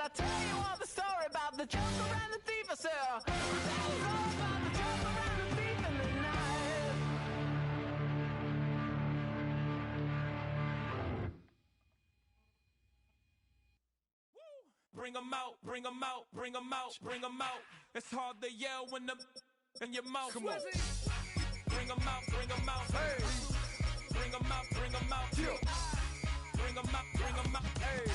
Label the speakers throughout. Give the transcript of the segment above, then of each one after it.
Speaker 1: I'll tell you all the story about the Joker and the thief. I said, I'll tell you all about the Joker and the thief in the night.
Speaker 2: Bring 'em out, bring 'em out, bring 'em out, bring 'em out. It's hard to yell when the in your mouth. Come on. Bring 'em out, bring 'em out. Hey. Bring 'em out, bring 'em out. Yeah. Bring 'em out, bring 'em out. Hey.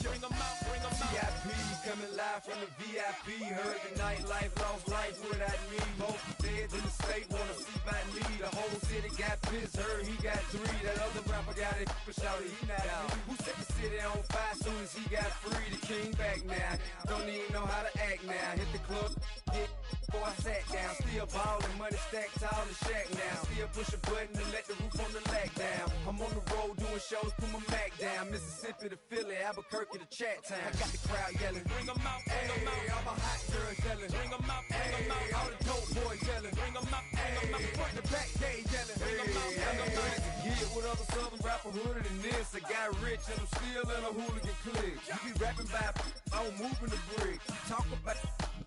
Speaker 2: Bring 'em out, bring 'em out.
Speaker 3: VIP coming live from the VIP. Heard the nightlife, lost life without me. Most feds in the state wanna see by me. The whole city got pissed, heard he got 3. That other rapper got it for shouty, he not out. Who set the city on fire soon as he got free? The king back now. Don't even know how to act now. Hit the club, hit. Before I sat down, still ballin', money stacked tall in shack now. Still push a button to let the roof on the lag down. I'm on the road doing shows, put my Mac down. Mississippi to Philly, Albuquerque to Chat Town. I got the crowd yelling, bring 'em out, bring 'em out. All my hot girls yelling, bring 'em out, bring 'em out. All the dope boys yelling, bring 'em out, bring 'em out. Front to back, they yelling, bring 'em out, bring 'em out. Get with other southern rapper hooded than this. I got rich and I'm still in a hooligan clique. You be rapping by, I'm moving the bricks. Talk about,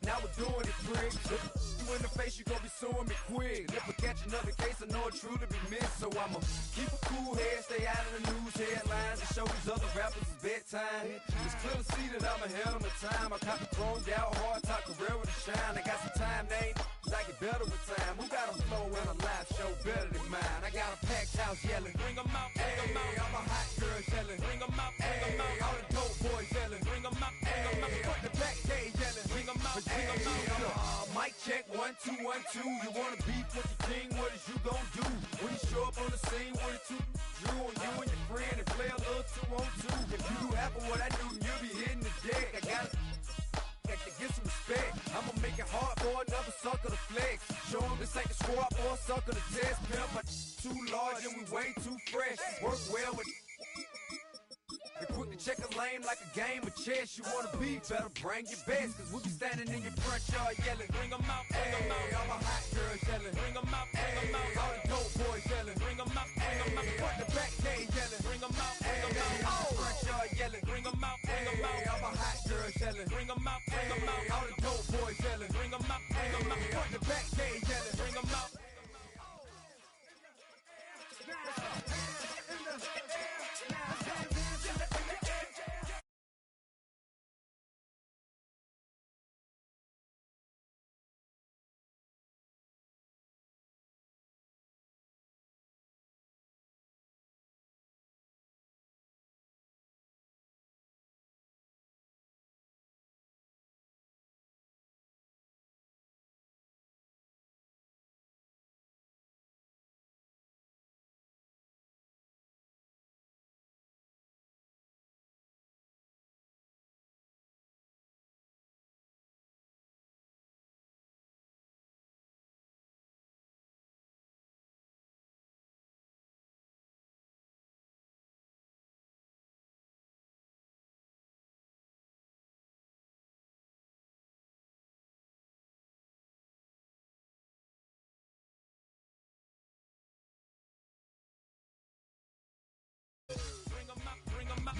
Speaker 3: now we're doing it, pricks. You in the face, you gon' be suing me quick. If I catch another case, I know it truly be missed. So I'ma keep a cool head, stay out of the news headlines, and show these other rappers it's bedtime. It's clear to see that I'm ahead of my time. I caught the chromed out, hard top career with a shine. I got some time, name, I get better with time. Who got a flow and a live show better than mine? I got a packed house yelling, bring 'em out, bring 'em out. All my hot girls yelling, bring 'em out, bring 'em out. All the dope boys yelling, bring 'em out, bring 'em out. Front the back, they yelling, bring 'em out, bring 'em out. Mic check, 1 2 1 2. You wanna beef with the king? What is you gon' do when you show up on the scene with a two drew on you and your friend and play a little 2 on 2? If you do half of what I do, you'll be hitting the deck. I got to get some respect. I'ma make it hard for another sucker to flex. Show 'em this ain't the squad or a sucker to test. Pimp, but too large and we way too fresh. Work well with. They quick to check a lane like a game of chess. You wanna be better, bring your best. Cause we be standing in your front yard yelling, bring 'em out, bring 'em out. All my hot girls yelling, bring 'em out, bring 'em out. All the dope boys yelling, bring 'em out, bring 'em out. Front the back, they yelling, bring 'em out, bring 'em out. All the front yard yelling, bring 'em out, bring 'em out. All my hot girls yelling, bring 'em out, bring 'em out. All the dope boys yelling, bring 'em out, bring 'em out. Front the back, they yelling, bring 'em out. Bring 'em out, bring 'em out.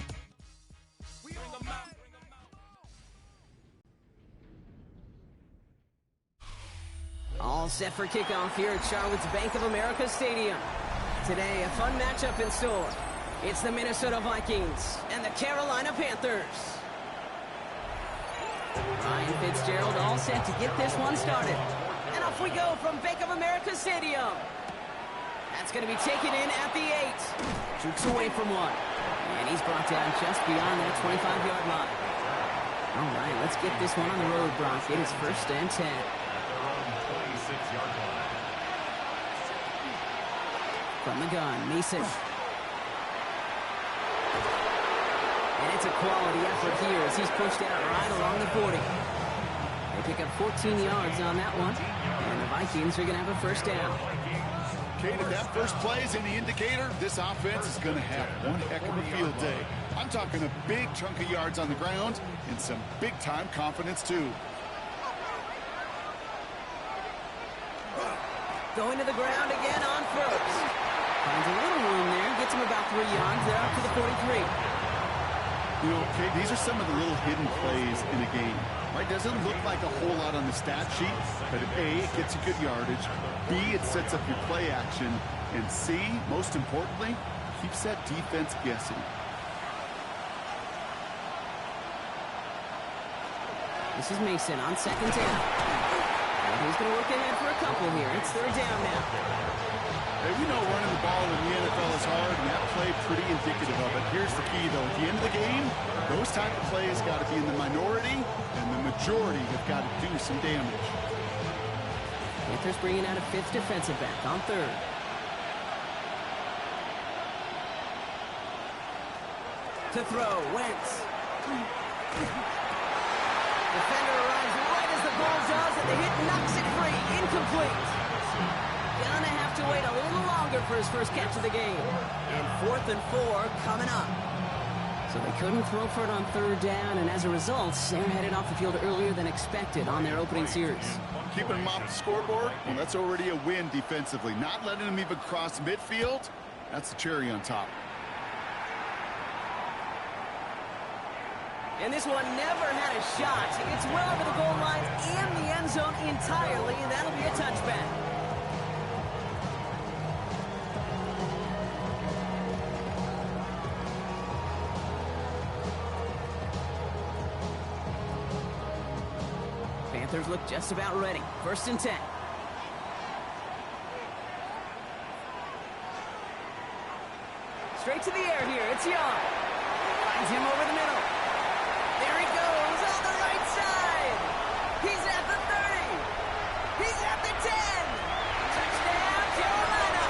Speaker 3: Bring 'em out.
Speaker 4: All set for kickoff here at Charlotte's Bank of America Stadium. Today, a fun matchup in store. It's the Minnesota Vikings and the Carolina Panthers. Ryan Fitzgerald all set to get this one started. And off we go from Bank of America Stadium. That's going to be taken in at the 8. Jukes away from one. And he's brought down just beyond that 25-yard line. All right, let's get this one on the road, Brock. It is 1st and 10. From the gun, Mason. And it's a quality effort here as he's pushed out right along the 40. They pick up 14 yards on that one. And the Vikings are going to have a 1st down.
Speaker 5: Kate, if that first play is any indicator, this offense is going to have one heck of a field day. I'm talking a big chunk of yards on the ground and some big-time confidence, too.
Speaker 4: Going to the ground again on 1st. Finds a little room there, gets him about 3 yards. They're up to the 43.
Speaker 5: You know, Kate, these are some of the little hidden plays in a game. Right? Doesn't look like a whole lot on the stat sheet, but if A, it gets you good yardage, B, it sets up your play action, and C, most importantly, keeps that defense guessing.
Speaker 4: This is Mason on 2nd down. And he's going to look ahead for a couple here. It's 3rd down now.
Speaker 5: Hey, we know running the ball in the NFL is hard, and that play pretty indicative of it. Here's the key, though. At the end of the game, those type of plays got to be in the minority, and the majority have got to do some damage.
Speaker 4: Panthers bringing out a 5th defensive back on 3rd. To throw, Wentz. Defender arrives right as the ball does, and the hit knocks it free. Incomplete. Gonna have to wait a little longer for his first catch of the game. And 4th and 4 coming up. So they couldn't throw for it on 3rd down, and as a result, they're headed off the field earlier than expected on their opening series.
Speaker 5: Keeping them off the scoreboard, well, that's already a win defensively. Not letting them even cross midfield, that's the cherry on top.
Speaker 4: And this one never had a shot. It's well over the goal line and the end zone entirely, and that'll be a touchback. Panthers look just about ready. 1st and 10. Straight to the air here. It's Young. Finds him over the middle. There he goes on the right side. He's at the 30. He's at the 10. Touchdown, Carolina.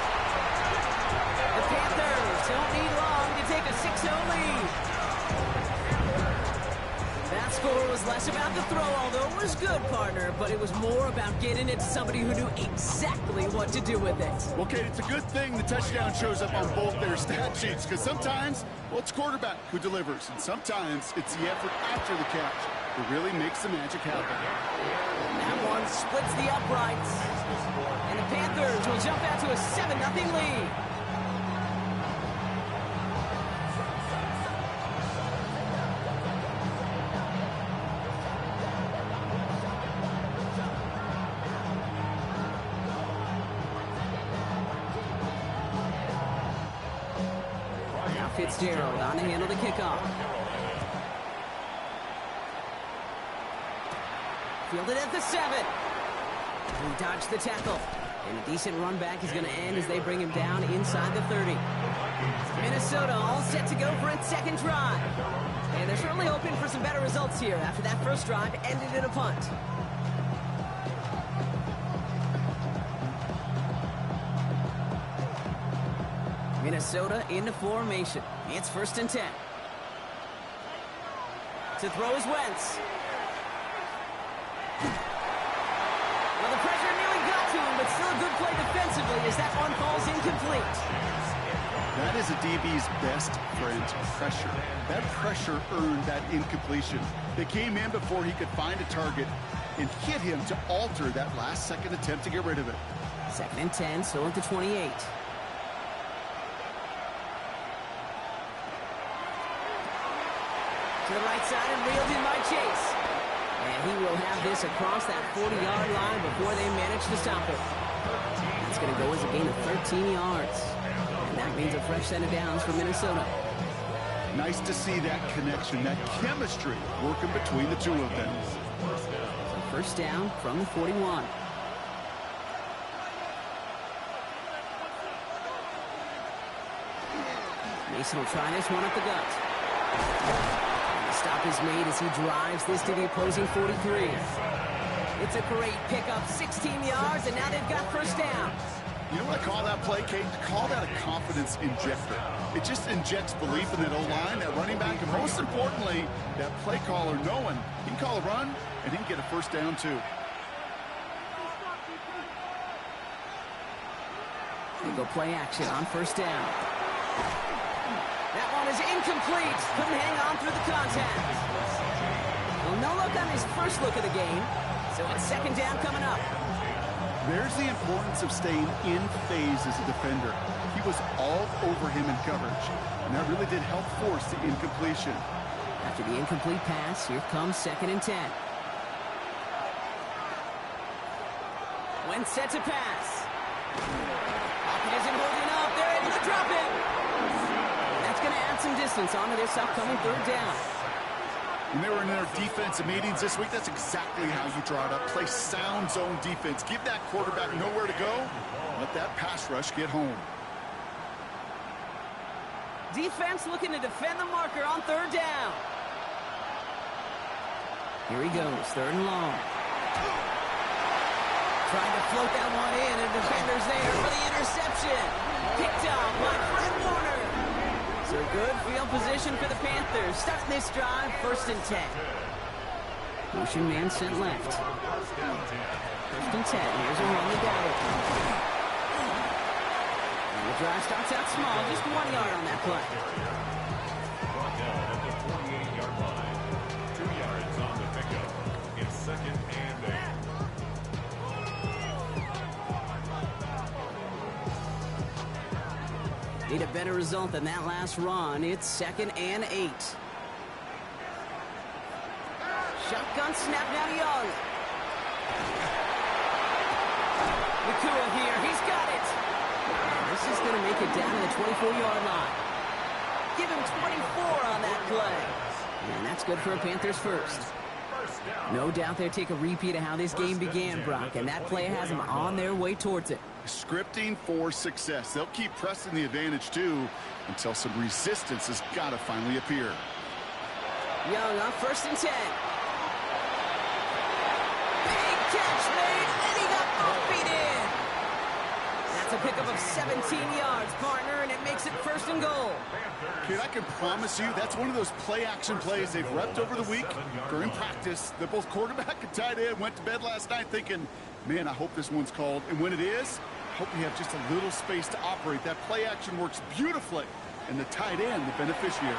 Speaker 4: The Panthers don't need long to take a 6-0 lead. That score was less about the throw, although it was good, partner, but it was more about getting it to somebody who knew exactly what to do with it.
Speaker 5: Well, Kate, it's a good thing the touchdown shows up on both their stat sheets, because sometimes, well, it's quarterback who delivers, and sometimes it's the effort after the catch that really makes the magic happen.
Speaker 4: That one splits the uprights, and the Panthers will jump out to a 7-0 lead. Fitzgerald on to handle the kickoff. Fielded at the 7. He dodged the tackle. And a decent run back is going to end as they bring him down inside the 30. Minnesota all set to go for its 2nd drive. And they're certainly hoping for some better results here after that first drive ended in a punt. Minnesota into formation. It's 1st and 10. To throw is Wentz. Well, the pressure nearly got to him, but still a good play defensively as that one falls incomplete.
Speaker 5: That is a DB's best friend, pressure. That pressure earned that incompletion. They came in before he could find a target and hit him to alter that last-second attempt to get rid of it.
Speaker 4: 2nd and 10, still at the 28. To the right side and reeled in by Chase. And he will have this across that 40-yard line before they manage to stop it. That's going to go as a gain of 13 yards. And that means a fresh set of downs for Minnesota.
Speaker 5: Nice to see that connection, that chemistry working between the two of them.
Speaker 4: So 1st down from the 41. Mason will try this one up the gut. Stop is made as he drives this to the opposing 43. It's a great pickup, 16 yards, and now they've got 1st down.
Speaker 5: You know what I call that play, Kate? I call that a confidence injector. It just injects belief in that O-line, that running back, and most importantly, that play caller knowing he can call a run and he can get a 1st down too.
Speaker 4: They go play action on 1st down. That one is incomplete. Couldn't hang on through the contact. Well, no look on his first look of the game. So it's 2nd down coming up.
Speaker 5: There's the importance of staying in phase as a defender. He was all over him in coverage, and that really did help force the incompletion.
Speaker 4: After the incomplete pass, here comes 2nd and 10. Wentz set to pass. Pocket isn't holding up. They're able to drop it. That's going to add some distance onto this upcoming 3rd down.
Speaker 5: When they were in their defensive meetings this week, that's exactly how you draw it up. Play sound zone defense. Give that quarterback nowhere to go. Let that pass rush get home.
Speaker 4: Defense looking to defend the marker on 3rd down. Here he goes, 3rd and long. Trying to float that one in, and defender's there for the interception. Picked up by Fred Warner. So he Good field position for the Panthers. Starting this drive, 1st and 10. Motion man sent left. 1st and 10. Here's a run to Gallup. And the drive starts out small, just 1 yard on that play.
Speaker 6: Brought down at the 48-yard line. 2 yards on the pickup. It's 2nd and 8.
Speaker 4: Need a better result than that last run. It's 2nd and 8. Shotgun snap now to Young. Nakua here. He's got it. This is going to make it down to the 24-yard line. Give him 24 on that play. And that's good for a Panthers first. No doubt they'll take a repeat of how this game began, Brock, and that play has them on their way towards it.
Speaker 5: Scripting for success. They'll keep pressing the advantage, too, until some resistance has got to finally appear.
Speaker 4: Young on 1st and 10. Big catch made, and he got both feet in. That's a pickup of 17 yards, partner, and it makes it 1st and goal.
Speaker 5: Kid, I can promise you that's one of those play-action plays they've repped over the week during practice. That both quarterback and tight end went to bed last night thinking, man, I hope this one's called. And when it is, I hope we have just a little space to operate. That play-action works beautifully, and the tight end, the beneficiary.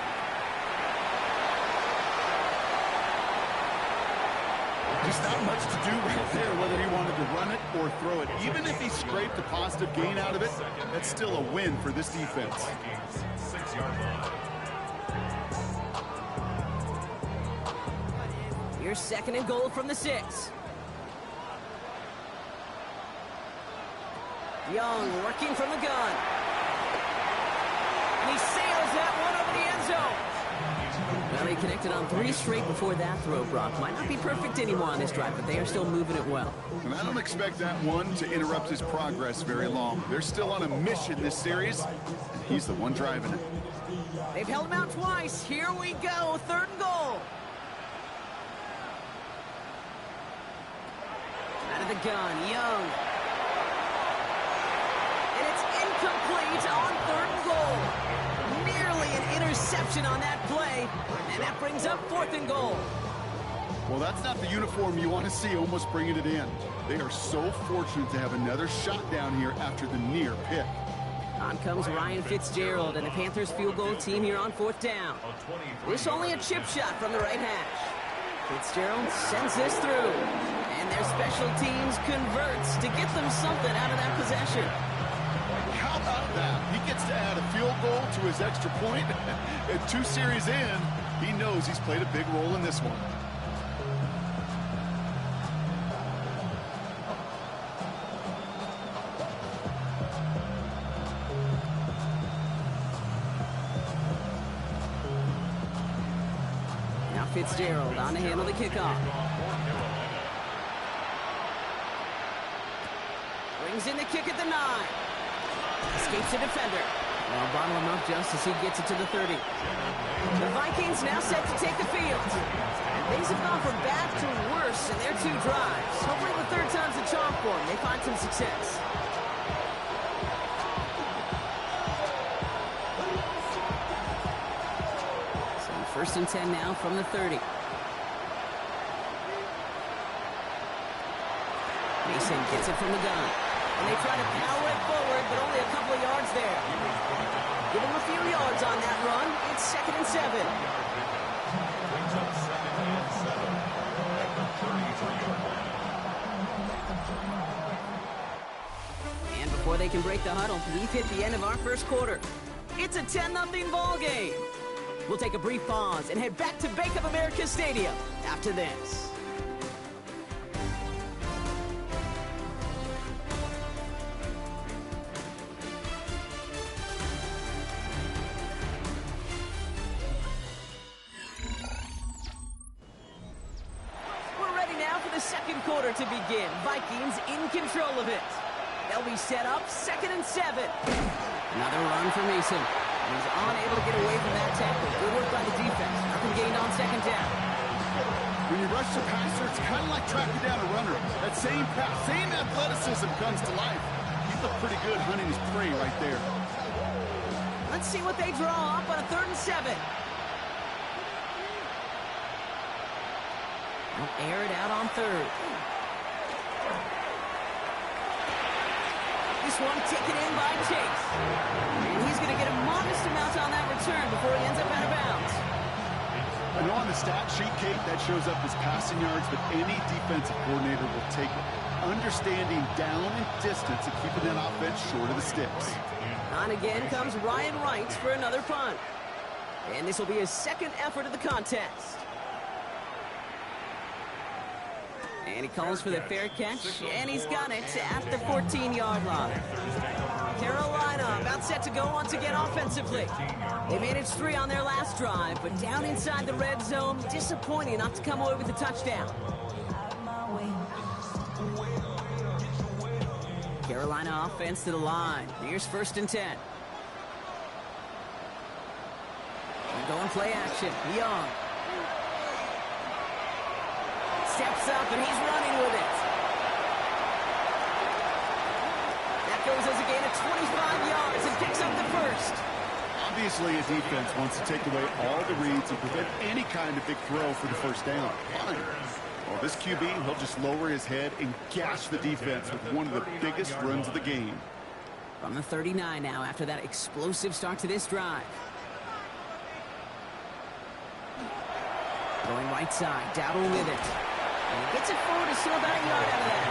Speaker 5: Just not much to do right there, whether he wanted to run it or throw it. Even if he scraped a positive gain out of it, that's still a win for this defense.
Speaker 6: 6-yard line.
Speaker 4: Here's 2nd and goal from the 6. Young working from the gun. And he sails that one over the end zone. Well, he connected on 3 straight before that throw, Brock. Might not be perfect anymore on this drive, but they are still moving it well.
Speaker 5: And I don't expect that one to interrupt his progress very long. They're still on a mission this series, and he's the one driving it.
Speaker 4: They've held him out twice. Here we go, 3rd and goal. Out of the gun, Young. And it's incomplete on 3rd and goal. Nearly an interception on that play, and that brings up 4th and goal.
Speaker 5: Well, that's not the uniform you want to see almost bringing it in. They are so fortunate to have another shot down here after the near pick.
Speaker 4: On comes Ryan Fitzgerald and the Panthers field goal team here on 4th down. This only a chip shot from the right hash. Fitzgerald sends this through, and their special teams converts to get them something out of that possession.
Speaker 5: How about that? He gets to add a field goal to his extra point. And 2 series in, he knows he's played a big role in this one.
Speaker 4: Now Fitzgerald on to handle the kickoff. Brings in the kick at the 9. Escapes the defender. Well, bottle him up just as he gets it to the 30. The Vikings now set to take the field. And things have gone from bad to worse in their 2 drives. Hopefully the 3rd time's the charm for them. They find some success. So 1st and 10 now from the 30. Mason gets it from the gun. And they try to power it forward, but only a couple of yards there. Give him a few yards on that run. It's 2nd and 7.
Speaker 6: Brings up 2nd and 7 at the 33-yard line.
Speaker 4: And before they can break the huddle, we've hit the end of our 1st quarter. It's a 10-0 ball game. We'll take a brief pause and head back to Bank of America Stadium after this. The 2nd quarter to begin. Vikings in control of it. They'll be set up 2nd and 7. Another run for Mason. He's unable to get away from that tackle. Good work by the defense. Nothing gained on 2nd down.
Speaker 5: When you rush the passer, it's kind of like tracking down a runner. That same pass, same athleticism comes to life. He looked pretty good hunting his prey right there.
Speaker 4: Let's see what they draw up on a 3rd and 7. They'll air it out on 3rd. This one taken in by Chase. And he's going to get a modest amount on that return before he ends up out of bounds.
Speaker 5: I know on the stat sheet, Kate, that shows up as passing yards, but any defensive coordinator will take it. Understanding down and distance and keeping that offense short of the sticks.
Speaker 4: On again comes Ryan Wright for another punt. And this will be his 2nd effort of the contest. And he calls for the fair catch, and he's got it at the 14-yard line. Carolina about set to go once again offensively. They managed 3 on their last drive, but down inside the red zone, disappointing not to come away with a touchdown. Carolina offense to the line. Here's 1st and 10. They're going play action. Young. Steps up, and he's running with it. That goes as a gain of 25 yards and picks up the 1st.
Speaker 5: Obviously, a defense wants to take away all the reads and prevent any kind of big throw for the 1st down. Fine. Well, this QB, he'll just lower his head and gash the defense with one of the biggest runs of the game.
Speaker 4: From the 39 now after that explosive start to this drive. Going right side, Dowdle with it. And he gets it forward to steal about a yard out of that.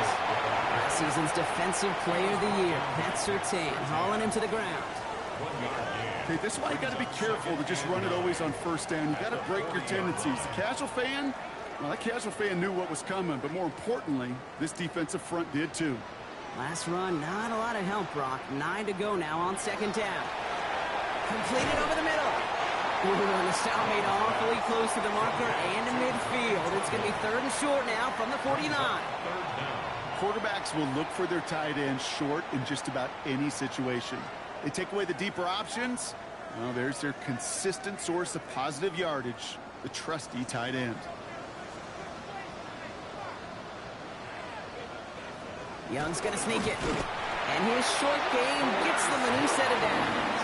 Speaker 4: Last season's Defensive Player of the Year, Pat Surtain, hauling him to the ground.
Speaker 5: Okay, this is why you got to be careful to just run it always on 1st down. You got to break your tendencies. The casual fan, well, that casual fan knew what was coming, but more importantly, this defensive front did too.
Speaker 4: Last run, not a lot of help, Brock. 9 to go now on 2nd down. Completed over the middle. Ooh, and the stop made awfully close to the marker and in midfield. It's going to be 3rd and short now from the 49.
Speaker 5: Quarterbacks will look for their tight end short in just about any situation. They take away the deeper options. Well, there's their consistent source of positive yardage, the trusty tight end.
Speaker 4: Young's going to sneak it. And his short game gets them a new set of downs.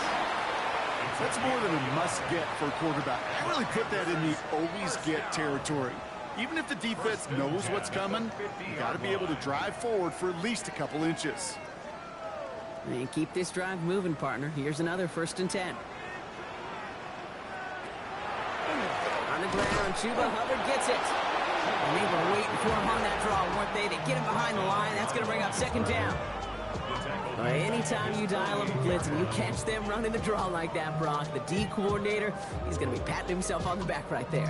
Speaker 5: That's more than a must-get for a quarterback. I really put that in the always-get territory. Even if the defense knows what's coming, you got to be able to drive forward for at least a couple inches.
Speaker 4: And keep this drive moving, partner. Here's another 1st and 10. On the ground, Chuba Hubbard gets it. And they were waiting for him on that draw, weren't they? They get him behind the line. That's going to bring up 2nd down. Anytime you dial up a blitz and you catch them running the draw like that, Brock, the D coordinator, he's going to be patting himself on the back right there.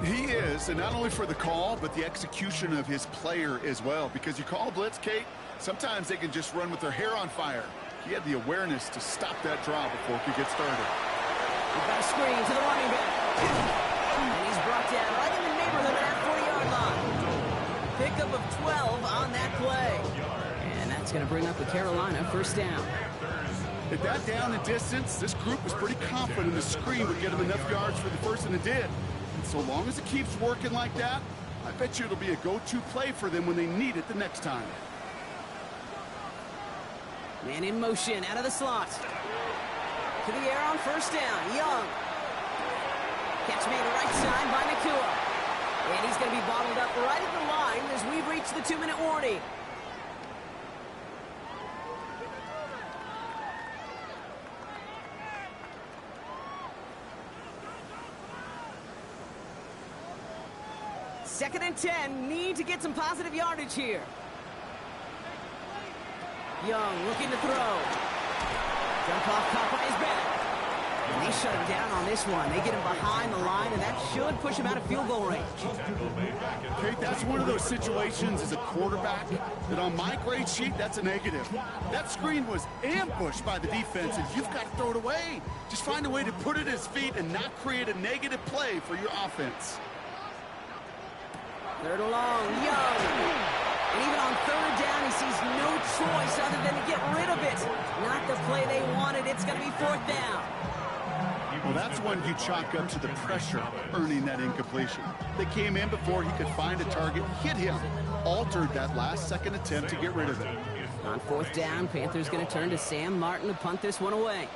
Speaker 5: He is, and not only for the call, but the execution of his player as well. Because you call a blitz, Kate, sometimes they can just run with their hair on fire. He had the awareness to stop that draw before it could get started.
Speaker 4: We've got a screen to the running back. And he's brought down right in the neighborhood of that 40-yard line. Pickup of 12 on that play. And that's going to bring up the Carolina 1st down.
Speaker 5: At that down and distance, this group was pretty confident the screen would get them enough yards for the 1st, and it did. And so long as it keeps working like that, I bet you it'll be a go-to play for them when they need it the next time.
Speaker 4: Man in motion out of the slot. To the air on 1st down. Young. Catch made right side by Nakua. And he's going to be bottled up right at the line as we reach the 2-minute warning. Second and 10. Need to get some positive yardage here. Young looking to throw. Jump off top on his back. And they shut him down on this one. They get him behind the line, and that should push him out of field goal range.
Speaker 5: Kate, that's one of those situations as a quarterback that on my grade sheet, that's a negative. That screen was ambushed by the defense, and you've got to throw it away. Just find a way to put it at his feet and not create a negative play for your offense.
Speaker 4: 3rd and long, Young. And even on 3rd down, he sees no choice other than to get rid of it. Not the play they wanted. It's going to be 4th down.
Speaker 5: Well, that's when you chalk up to the pressure earning that incompletion. They came in before he could find a target, hit him, altered that last-second attempt to get rid of it.
Speaker 4: On 4th down, Panthers going to turn to Sam Martin to punt this one away.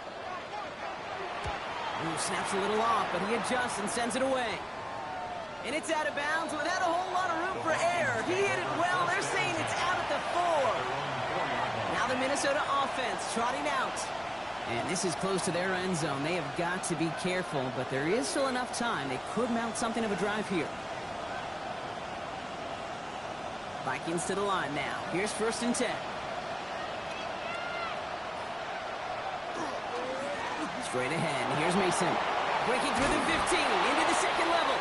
Speaker 4: Ooh, snaps a little off, but he adjusts and sends it away. And it's out of bounds without a whole lot of room for error. He hit it well. They're saying it's out at the 4. Now the Minnesota offense trotting out. And this is close to their end zone. They have got to be careful, but there is still enough time. They could mount something of a drive here. Vikings to the line now. Here's 1st and 10. Straight ahead. Here's Mason. Breaking through the 15 into the second level.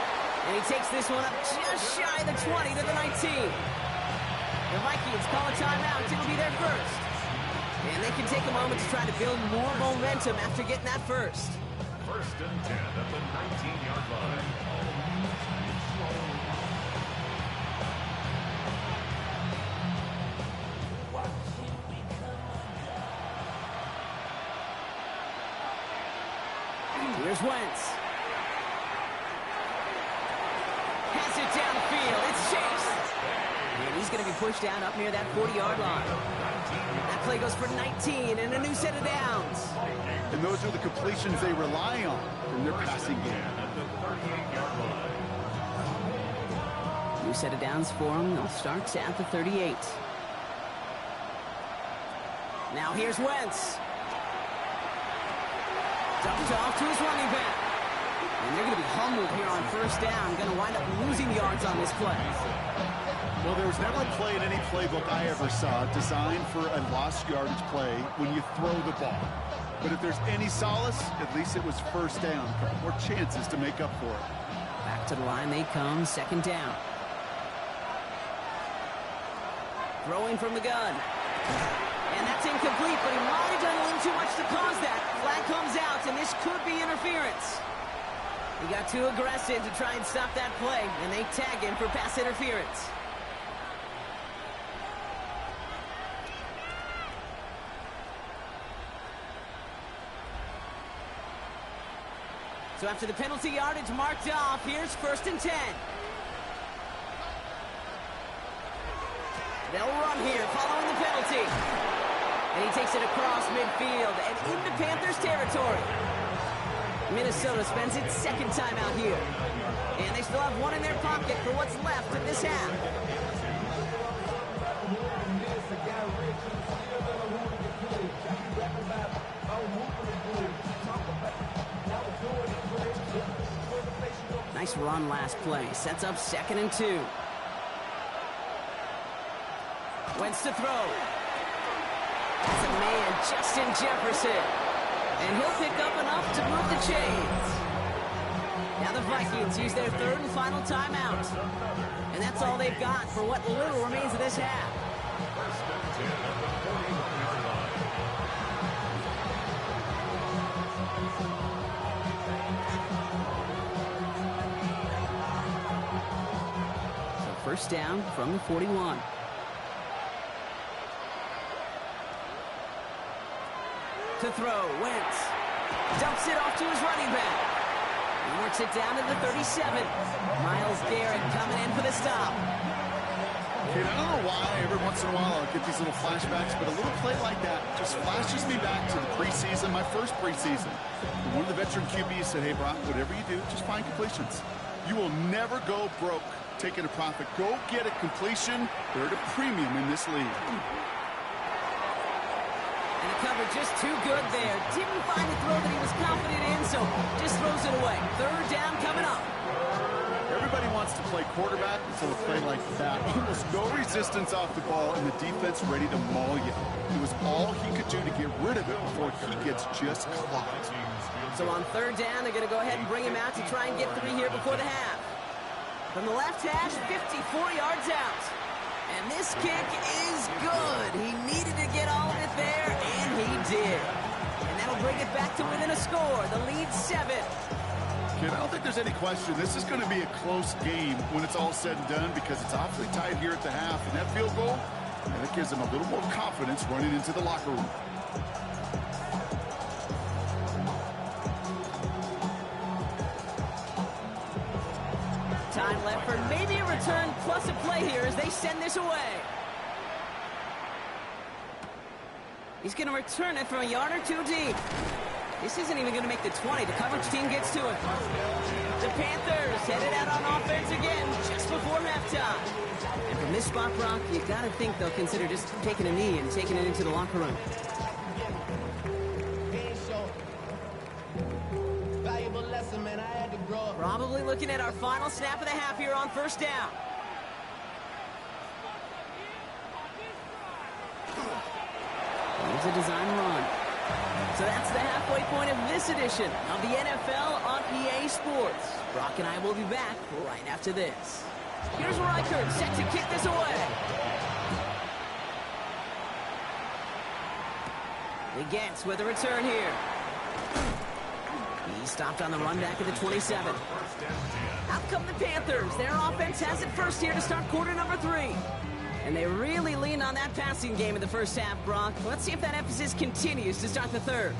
Speaker 4: And he takes this one up just shy of the 20 to the 19. The Vikings call a timeout. It'll be their first. And they can take a moment to try to build more momentum after getting that first.
Speaker 6: 1st and 10 at the 19-yard line.
Speaker 4: Here's Wentz. Has it downfield. It's Chase. And he's going to be pushed down up near that 40-yard line. That play goes for 19 and a new set of downs.
Speaker 5: And those are the completions they rely on in their passing game.
Speaker 4: New set of downs for him. They'll start at the 38. Now here's Wentz. Dumped off to his running back. And they're going to be humbled here on 1st down. Going to wind up losing yards on this play.
Speaker 5: Well, there was never a play in any playbook I ever saw designed for a lost yardage play when you throw the ball. But if there's any solace, at least it was 1st down. A couple more chances to make up for it.
Speaker 4: Back to the line they come. 2nd down. Throwing from the gun. And that's incomplete, but he might have done a little too much to cause that. Flag comes out, and this could be interference. He got too aggressive to try and stop that play, and they tag him for pass interference. So after the penalty yardage marked off, here's 1st and 10. They'll run here following the penalty. And he takes it across midfield and into Panthers territory. Minnesota spends its 2nd time out here. And they still have one in their pocket for what's left of this half. Nice run last play. Sets up 2nd and 2. Wentz to throw. That's a man, Justin Jefferson. And he'll pick up enough to move the chains. Now the Vikings use their 3rd and final timeout. And that's all they've got for what little remains of this half.
Speaker 6: 1st and 10 at the 41-yard line.
Speaker 4: So 1st down from the 41. To throw, Wentz dumps it off to his running back. He works it down to the 37. Myles Garrett coming in for the stop.
Speaker 5: Okay, I don't know why every once in a while I'll get these little flashbacks, but a little play like that just flashes me back to the preseason, my first preseason. One of the veteran QBs said, hey, Brock, whatever you do, just find completions. You will never go broke taking a profit. Go get a completion. They're at a premium in this league.
Speaker 4: And the cover just too good there. Didn't find the throw that he was confident in, so just throws it away. 3rd down coming up.
Speaker 5: Everybody wants to play quarterback until a play like that. Almost no resistance off the ball, and the defense ready to maul you. It was all he could do to get rid of it before he gets just clocked.
Speaker 4: So on 3rd down, they're going to go ahead and bring him out to try and get 3 here before the half. From the left hash, 54 yards out. And this kick is good. He needed to get all of it there, and he did. And that'll bring it back to within a score. The lead 7.
Speaker 5: Kid, I don't think there's any question. This is going to be a close game when it's all said and done because it's awfully tight here at the half. And that field goal, that gives them a little more confidence running into the locker room.
Speaker 4: Time left for maybe a return plus a play here as they send this away. He's going to return it from a yard or 2 deep. This isn't even going to make the 20. The coverage team gets to it. The Panthers headed out on offense again just before halftime. And from this spot, Brock, you got to think they'll consider just taking a knee and taking it into the locker room. Probably looking at our final snap of the half here on first down. Here's a design run. So that's the halfway point of this edition of the NFL on EA Sports. Brock and I will be back right after this. Here's Reichert set to kick this away. Against with a return here. He stopped on the run back at the 27. Out come the Panthers. Their offense has it first here to start quarter number 3. And they really leaned on that passing game in the first half, Brock. Let's see if that emphasis continues to start the third.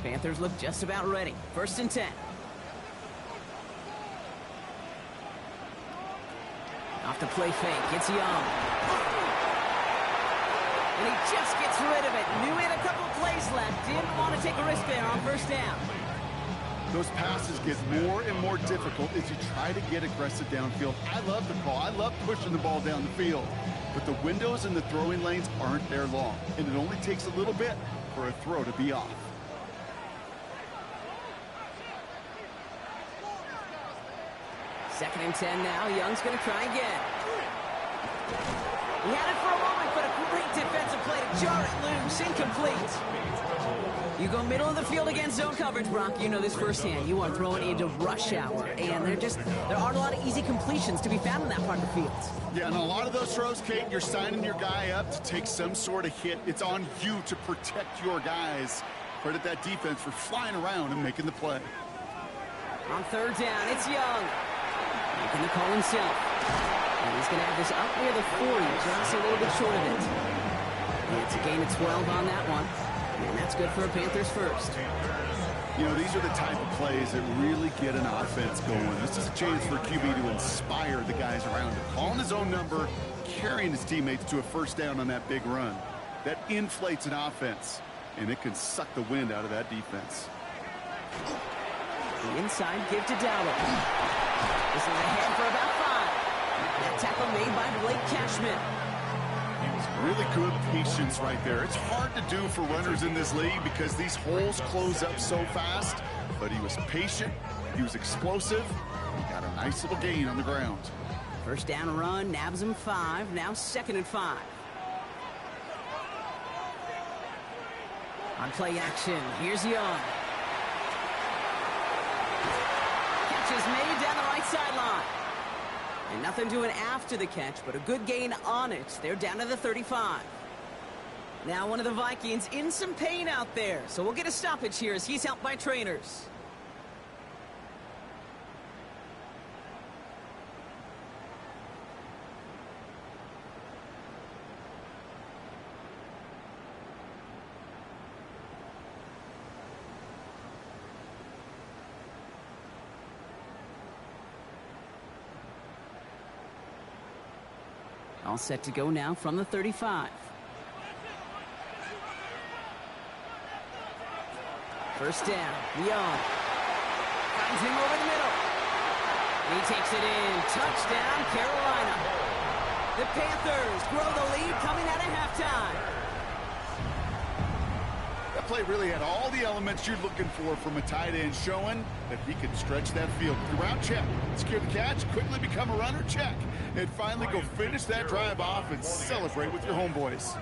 Speaker 4: Panthers look just about ready. 1st and 10. Off the play fake. It's Young. And he just gets rid of it. Knew he had a couple of plays left. Didn't want to take a risk there on first down.
Speaker 5: Those passes get more and more difficult as you try to get aggressive downfield. I love the call. I love pushing the ball down the field. But the windows in the throwing lanes aren't there long. And it only takes a little bit for a throw to be off.
Speaker 4: Second and 10 now. Young's going to try again. He had it for a moment, but a great defensive play to jar it loose. Incomplete. You go middle of the field against zone coverage, Brock. You know this firsthand. You are throwing into rush hour, and there aren't a lot of easy completions to be found in that part of the field.
Speaker 5: Yeah, and a lot of those throws, Kate, you're signing your guy up to take some sort of hit. It's on you to protect your guys. Credit that defense for flying around and making the play.
Speaker 4: On third down, it's Young. Making the call himself. And he's going to have this up near the 40, just a little bit short of it. And it's a gain of 12 on that one. And that's good for a Panthers first.
Speaker 5: You know, these are the type of plays that really get an offense going. This is a chance for QB to inspire the guys around him. Calling his own number, carrying his teammates to a first down on that big run. That inflates an offense, and it can suck the wind out of that defense.
Speaker 4: The inside give to Dowdle. This is ahead for about 5. That tackle made by Blake Cashman.
Speaker 5: Really good patience right there. It's hard to do for runners in this league because these holes close up so fast. But he was patient. He was explosive. He got a nice little gain on the ground.
Speaker 4: First down run, nabs him 5. Now 2nd and 5. On play action, here's Young. Catch is made down the right sideline. And nothing doing after the catch, but a good gain on it. They're down to the 35. Now one of the Vikings in some pain out there. So we'll get a stoppage here as he's helped by trainers. All set to go now from the 35. First down, Young. Finds him over the middle. He takes it in. Touchdown, Carolina. The Panthers grow the lead coming out of halftime.
Speaker 5: That play really had all the elements you're looking for from a tight end, showing that he can stretch that field. Route check, secure the catch, quickly become a runner, check. And finally go finish that drive off and celebrate with your homeboys.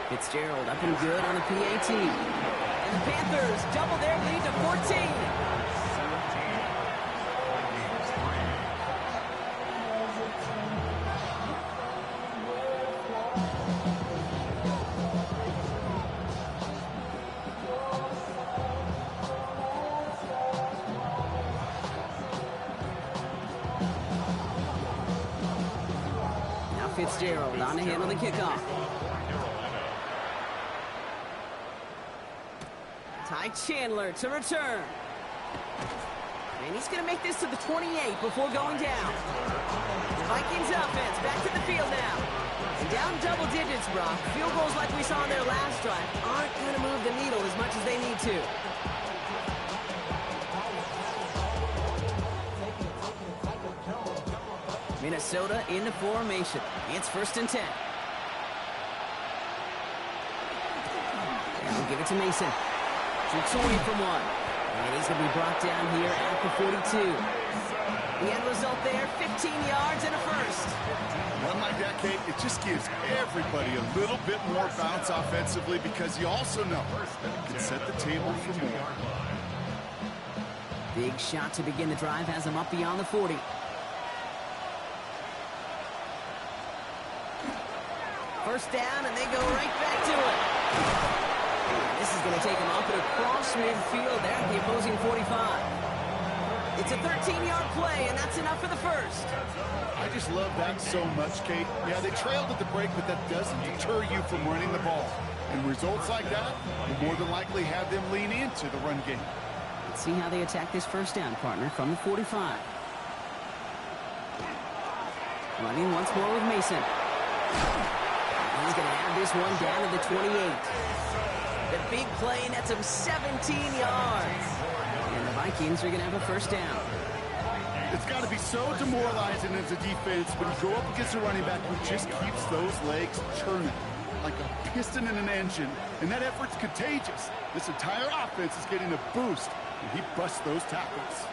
Speaker 4: Fitzgerald up and good on the PAT. And the Panthers double their lead to 14. Fitzgerald on to handle the kickoff. Ty Chandler to return. And he's going to make this to the 28 before going down. Vikings offense back to the field now. And down double digits, Brock. Field goals like we saw in their last drive aren't going to move the needle as much as they need to. Minnesota into formation. It's 1st and 10. And we'll give it to Mason. Shoots away from one. And he's going to be brought down here at the 42. The end result there, 15 yards and a first.
Speaker 5: One like that, Kate, it just gives everybody a little bit more bounce offensively because you also know it can set the table for more.
Speaker 4: Big shot to begin the drive has him up beyond the 40. First down, and they go right back to it. This is going to take him up and across midfield there at the opposing 45. It's a 13-yard play, and that's enough for the first.
Speaker 5: I just love that so much, Kate. Yeah, they trailed at the break, but that doesn't deter you from running the ball. And results like that will more than likely have them lean into the run game.
Speaker 4: Let's see how they attack this first down, partner, from the 45. Running once more with Mason. He's going to have this one down to the 28. The big play nets him 17 yards. And the Vikings are going to have a first down.
Speaker 5: It's got to be so demoralizing as a defense when you go up against a running back who just keeps those legs churning like a piston in an engine. And that effort's contagious. This entire offense is getting a boost, and he busts those tackles.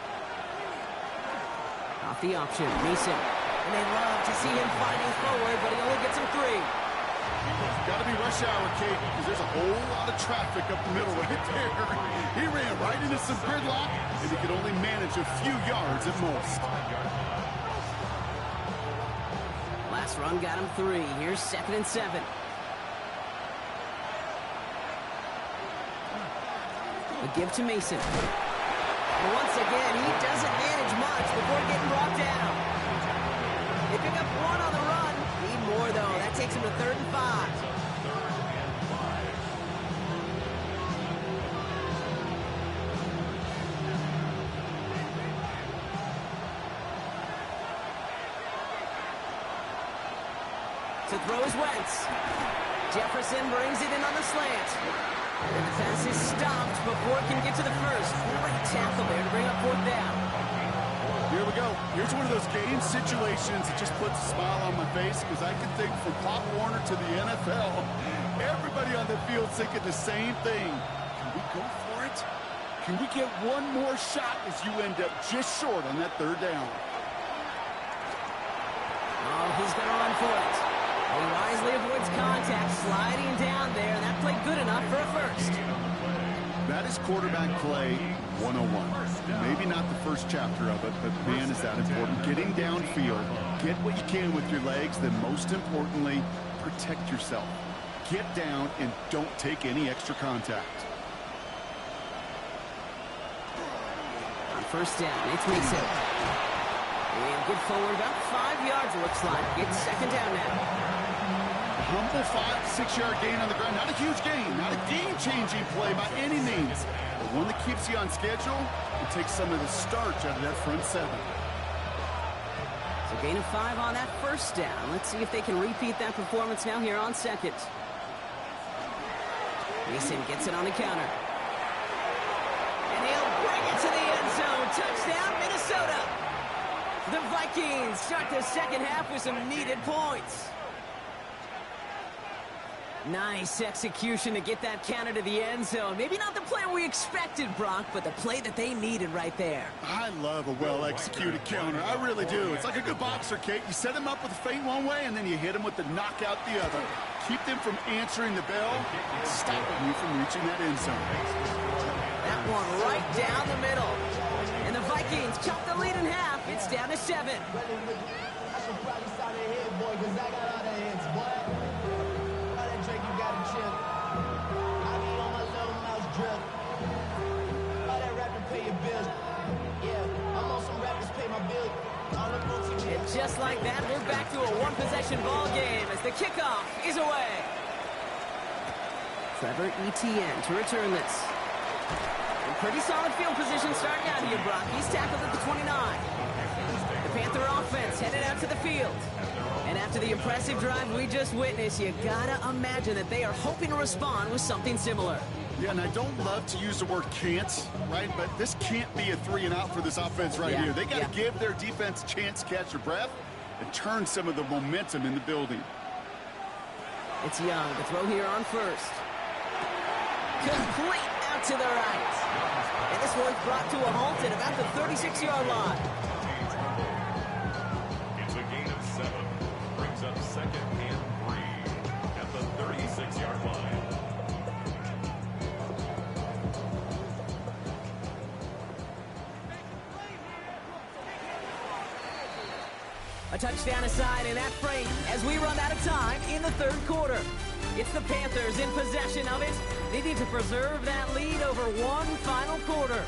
Speaker 4: Off the option, Mason. And they love to see him fighting forward, but he only gets him 3.
Speaker 5: Got to be rush hour, Kate, because there's a whole lot of traffic up the middle right there. He ran right into some gridlock, and he could only manage a few yards at most.
Speaker 4: Last run got him 3. Here's 2nd and 7. A give to Mason. And once again, he doesn't manage much before getting brought down. They pick up 1 on the run. Need more, though. That takes him to 3rd and 5. To throw is Wentz. Jefferson brings it in on the slant. And the pass is stopped before it can get to the first. Great tackle there to bring up 4th down.
Speaker 5: Here we go. Here's one of those game situations that just puts a smile on my face because I can think from Pop Warner to the NFL, everybody on the field thinking the same thing. Can we go for it? Can we get one more shot as you end up just short on that 3rd down?
Speaker 4: Oh, he's going to run for it. He wisely avoids contact, sliding down there, and that played good enough for a first.
Speaker 5: That is quarterback play 101. Maybe not the first chapter of it, but man, is that important. Getting downfield, get what you can with your legs, then most importantly, protect yourself. Get down and don't take any extra contact.
Speaker 4: On first down, it's Mason. And good forward, about 5 yards, looks like. It's 2nd down now.
Speaker 5: Humble 5-6 yard gain on the ground. Not a huge gain, not a game-changing play by any means, but one that keeps you on schedule and takes some of the starch out of that front 7.
Speaker 4: So gain of 5 on that first down. Let's see if they can repeat that performance now here on 2nd. Mason gets it on the counter. And he'll bring it to the end zone. Touchdown, Minnesota. The Vikings start the second half with some needed points. Nice execution to get that counter to the end zone. Maybe not the play we expected, Brock, but the play that they needed right there.
Speaker 5: I love a well-executed counter. I really do. It's like a good boxer, Kate. You set him up with a feint one way, and then you hit him with the knockout the other. Keep them from answering the bell, stopping you from reaching that end zone.
Speaker 4: That one right down the middle. And the Vikings cut the lead in half. It's down to 7.
Speaker 7: I should probably sign a head, boy, because I got all the hits, boy. All that drink you got to chip. I be on my little mouse drip. All that rapping pay your bills. Yeah, I'm on some rappers pay my bills. All the boots
Speaker 4: And just like that, we're back to a one-possession ball game as the kickoff is away. Trevor Etienne to return this. And pretty solid field position starting out here, Brock. He's tackled at the 29. The Panther offense headed out to the field. And after the impressive drive we just witnessed, you gotta imagine that they are hoping to respond with something similar.
Speaker 5: Yeah, and I don't love to use the word can't, right? But this can't be a 3-and-out for this offense right here. They got to give their defense a chance to catch their breath and turn some of the momentum in the building.
Speaker 4: It's Young to throw here on first. Complete out to the right. And this one's brought to a halt at about the 36-yard line.
Speaker 6: It's a gain of 7. Brings up 2nd and 3 at the 36-yard line.
Speaker 4: A touchdown aside in that frame as we run out of time in the third quarter. It's the Panthers in possession of it. They need to preserve that lead over one final quarter.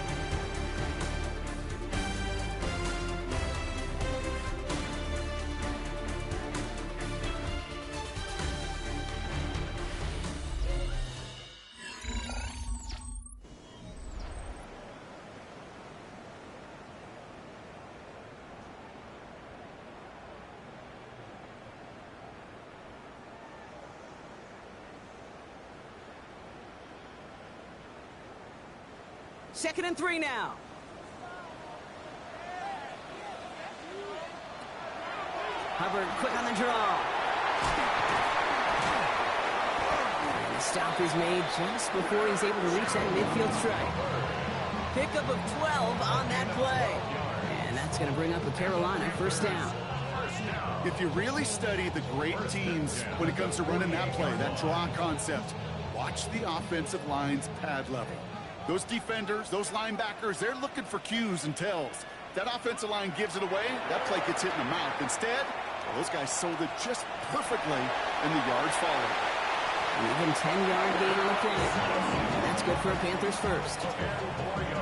Speaker 4: Second and 3 now. Hubbard quick on the draw. And the stop is made just before he's able to reach that midfield strike. Pickup of 12 on that play. And that's going to bring up a Carolina first down.
Speaker 5: If you really study the great teams when it comes to running that play, that draw concept, watch the offensive line's pad level. Those defenders, those linebackers, they're looking for cues and tells. That offensive line gives it away, that play gets hit in the mouth. Instead, those guys sold it just perfectly, and the yards followed.
Speaker 4: An even 10-yard gain on the play. That's good for a Panthers first.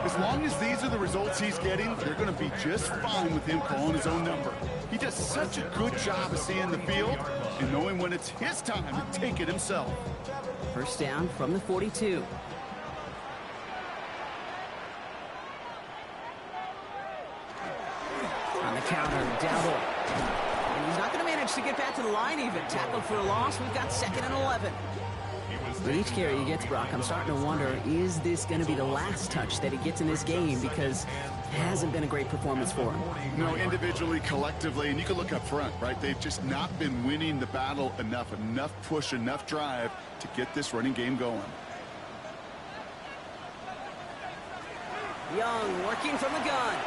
Speaker 5: As long as these are the results he's getting, they're going to be just fine with him calling his own number. He does such a good job of seeing the field and knowing when it's his time to take it himself.
Speaker 4: First down from the 42. On the counter, Dowdle. And he's not going to manage to get back to the line even. Tackled for a loss. We've got 2nd and 11. With each carry he gets, Brock, I'm starting to wonder, is this going to be the last touch that he gets in this game? Because it hasn't been a great performance for him.
Speaker 5: No, individually, collectively, and you can look up front, right? They've just not been winning the battle enough push, enough drive to get this running game going.
Speaker 4: Young working from the gun.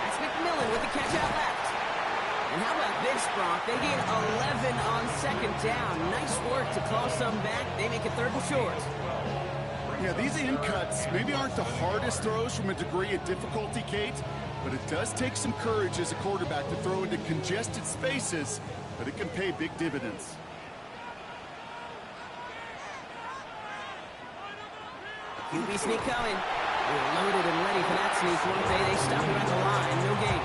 Speaker 4: That's McMillan with the catch out left. And how about this, Brock? They gain 11 on 2nd down. Nice work to claw some back. They make it 3rd and short.
Speaker 5: Yeah, these in cuts maybe aren't the hardest throws from a degree of difficulty, Kate, but it does take some courage as a quarterback to throw into congested spaces, but it can pay big dividends.
Speaker 4: QB sneak coming. They're loaded and ready for that sneak, weren't they? They stop him at the line. No gain.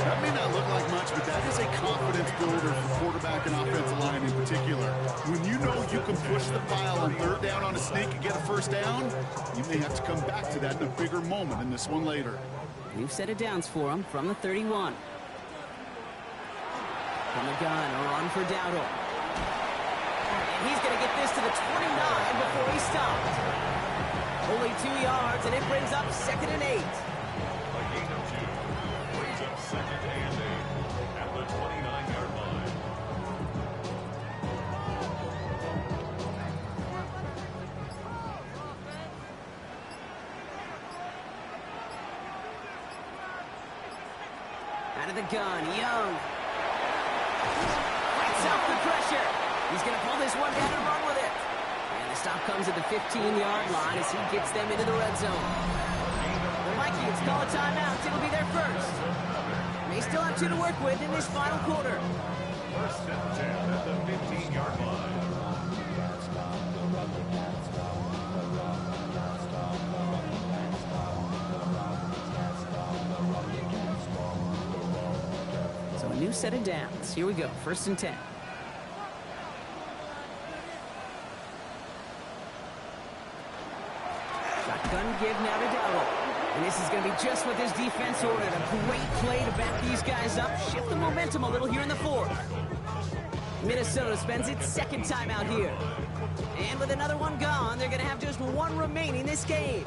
Speaker 5: That may not look like much, but that is a confidence builder for quarterback and offensive line in particular. When you know you can push the pile on 3rd down on a sneak and get a first down, you may have to come back to that in a bigger moment in this one later.
Speaker 4: We've set it downs for him from the 31. From the gun, a run for Dowdle. And he's going to get this to the 29 before he stopped. Only 2 yards, and it brings up 2nd and 8.
Speaker 6: A gain of 2. Brings up 2nd and 8 at the 29-yard line.
Speaker 4: Out of the gun, Young. Fights off the pressure. He's going to pull this one down and run with it. And the stop comes at the 15-yard line as he gets them into the red zone. The Vikings call a timeout. It'll be their first. They still have 2 to work with in this final quarter.
Speaker 6: First and 10 at the 15-yard line.
Speaker 4: So a new set of downs. Here we go. 1st and 10. Shotgun give now to Dowdle. And this is going to be just what this defense ordered. A great play to back these guys up, shift the momentum a little here in the fourth. Minnesota spends its second time out here. And with another one gone, they're going to have just one remaining this game.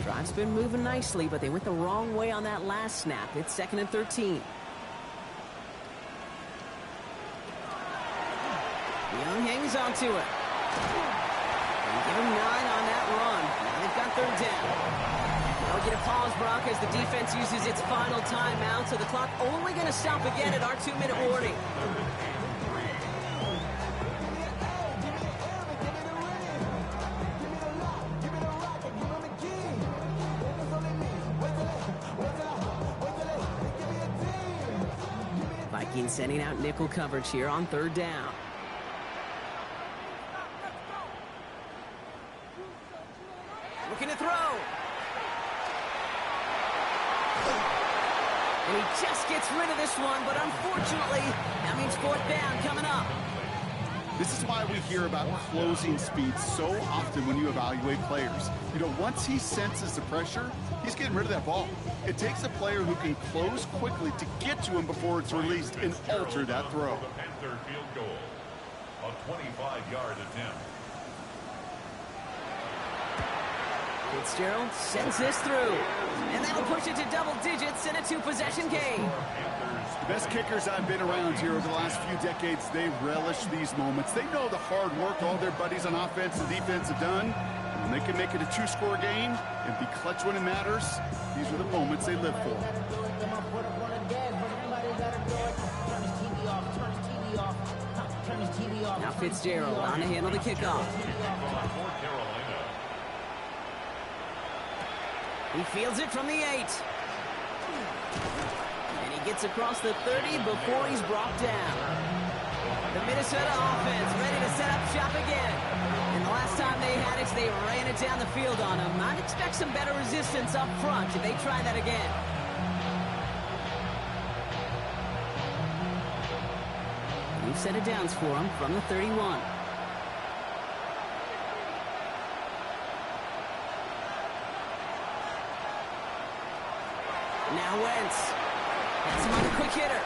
Speaker 4: Drive's been moving nicely, but they went the wrong way on that last snap. It's 2nd and 13. Young hangs on to it. And give him 9 on that run. Now they've got 3rd down. They'll get a pause, Brock, as the defense uses its final timeout, so the clock only going to stop again at our 2-minute warning. Vikings sending out nickel coverage here on 3rd down. Looking to throw. And he just gets rid of this one, but unfortunately, that means 4th down coming up.
Speaker 5: This is why we hear about closing speed so often when you evaluate players. You know, once he senses the pressure, he's getting rid of that ball. It takes a player who can close quickly to get to him before it's released and alter that throw.
Speaker 6: The Panther field goal, a 25-yard attempt.
Speaker 4: Fitzgerald sends this through, and that'll push it to double digits in a 2-possession game.
Speaker 5: The best kickers I've been around here over the last few decades, they relish these moments. They know the hard work all their buddies on offense and defense have done. And when they can make it a 2-score game and be clutch when it matters, these are the moments they live for.
Speaker 4: Now Fitzgerald on to handle the kickoff. He fields it from the 8. And he gets across the 30 before he's brought down. The Minnesota offense ready to set up shop again. And the last time they had it, they ran it down the field on him. I'd expect some better resistance up front if they try that again. We've set it downs for him from the 31. Now Wentz has him on the quick hitter.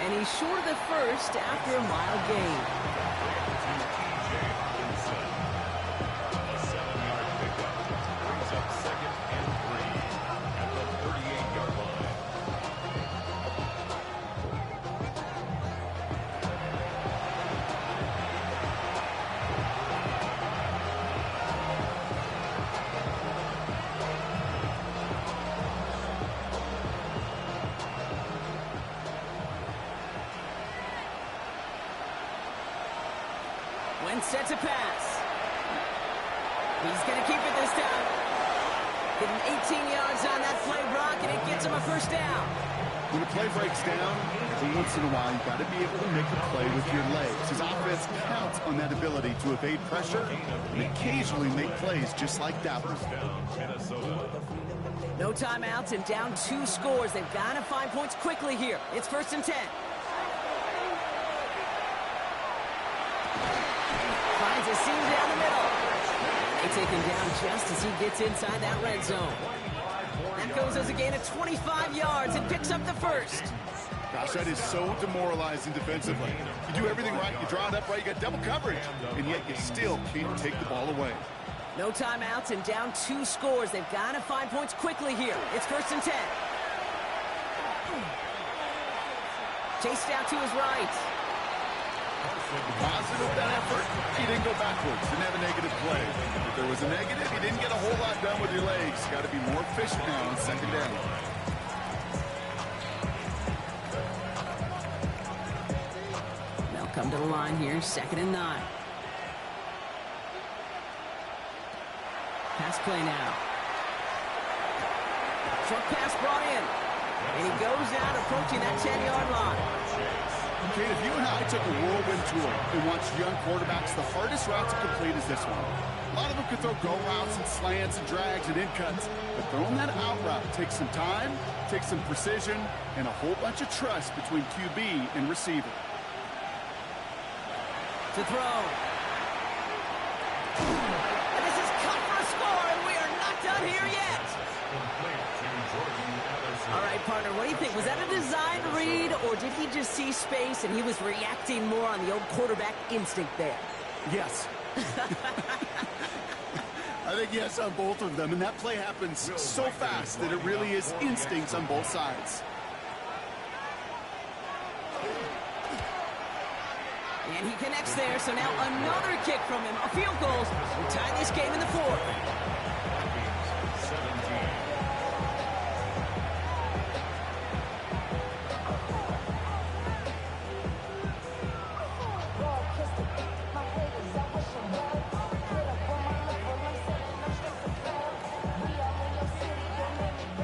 Speaker 4: And he's short of the first after a mild gain.
Speaker 6: A 7-yard pickup brings up 2nd and 3 at the 38-yard line.
Speaker 4: Wentz set to pass. He's going to keep it this time. Getting 18 yards on that play, Brock, and it gets him a 1st down.
Speaker 5: When a play breaks down, every once in a while, you've got to be able to make a play with your legs. His offense counts on that ability to evade pressure and occasionally make plays just like that one.
Speaker 4: No timeouts and down 2 scores. They've got to find points quickly here. It's 1st and 10. Finds a seam down the middle. They take him down just as he gets inside that red zone. That goes as a gain of 25 yards and picks up the 1st.
Speaker 5: Gosh, that is so demoralizing defensively. You do everything right, you draw it up right, you got double coverage, and yet you still can't take the ball away.
Speaker 4: No timeouts and down 2 scores. They've got to find points quickly here. It's 1st and 10. Chased out to his right.
Speaker 5: Positive that effort, he didn't go backwards, didn't have a negative play. If there was a negative, you didn't get a whole lot done with your legs. Got to be more efficient now on 2nd down.
Speaker 4: They'll come to the line here, 2nd and 9. Pass play now. Short pass brought in. And he goes out approaching that 10-yard line.
Speaker 5: Okay, if you and I took a whirlwind tour and watched young quarterbacks, the hardest route to complete is this one. A lot of them could throw go routes and slants and drags and in cuts, but throwing that out route takes some time, takes some precision, and a whole bunch of trust between QB and receiver.
Speaker 4: to throw. And this is cut for a score, and we are not done here yet. All right, partner, what do you think? Was that a design read, or did he just see space and he was reacting more on the old quarterback instinct there?
Speaker 5: Yes. I think yes on both of them, and that play happens so fast that it really is instincts on both sides.
Speaker 4: And he connects there, so now another kick from him. A field goal will tie this game in the fourth.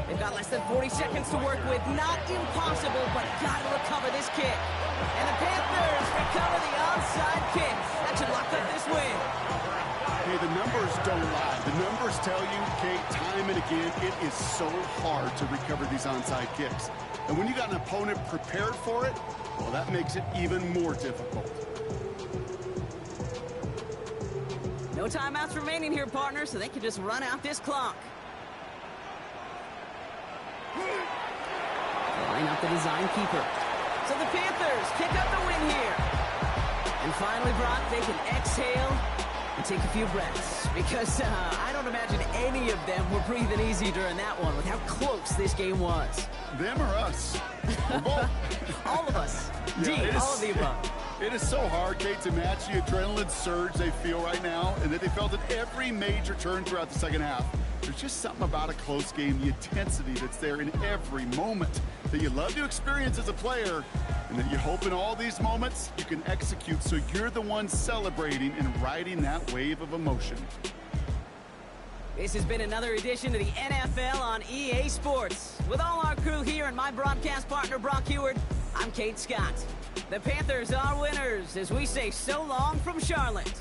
Speaker 4: They've got less than 40 seconds to work with. Not impossible, but got to recover this kick. And the Panthers recover the onside kick. That should lock up this win.
Speaker 5: Hey, the numbers don't lie. The numbers tell you, Kate, time and again, it is so hard to recover these onside kicks. And when you got an opponent prepared for it, well, that makes it even more difficult.
Speaker 4: No timeouts remaining here, partner, so they can just run out this clock. Line up the design keeper. So the Panthers pick up the win here. And finally, Brock, they can exhale and take a few breaths. Because I don't imagine any of them were breathing easy during that one with how close this game was.
Speaker 5: Them or us? We're both.
Speaker 4: All of us.
Speaker 5: Yeah,
Speaker 4: all of the above.
Speaker 5: It is so hard, Kate, to match the adrenaline surge they feel right now and that they felt at every major turn throughout the second half. There's just something about a close game, the intensity that's there in every moment that you love to experience as a player, and that you hope in all these moments you can execute so you're the one celebrating and riding that wave of emotion.
Speaker 4: This has been another edition of the NFL on EA Sports. With all our crew here and my broadcast partner, Brock Heward, I'm Kate Scott. The Panthers are winners as we say so long from Charlotte.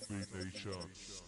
Speaker 6: SB Nation.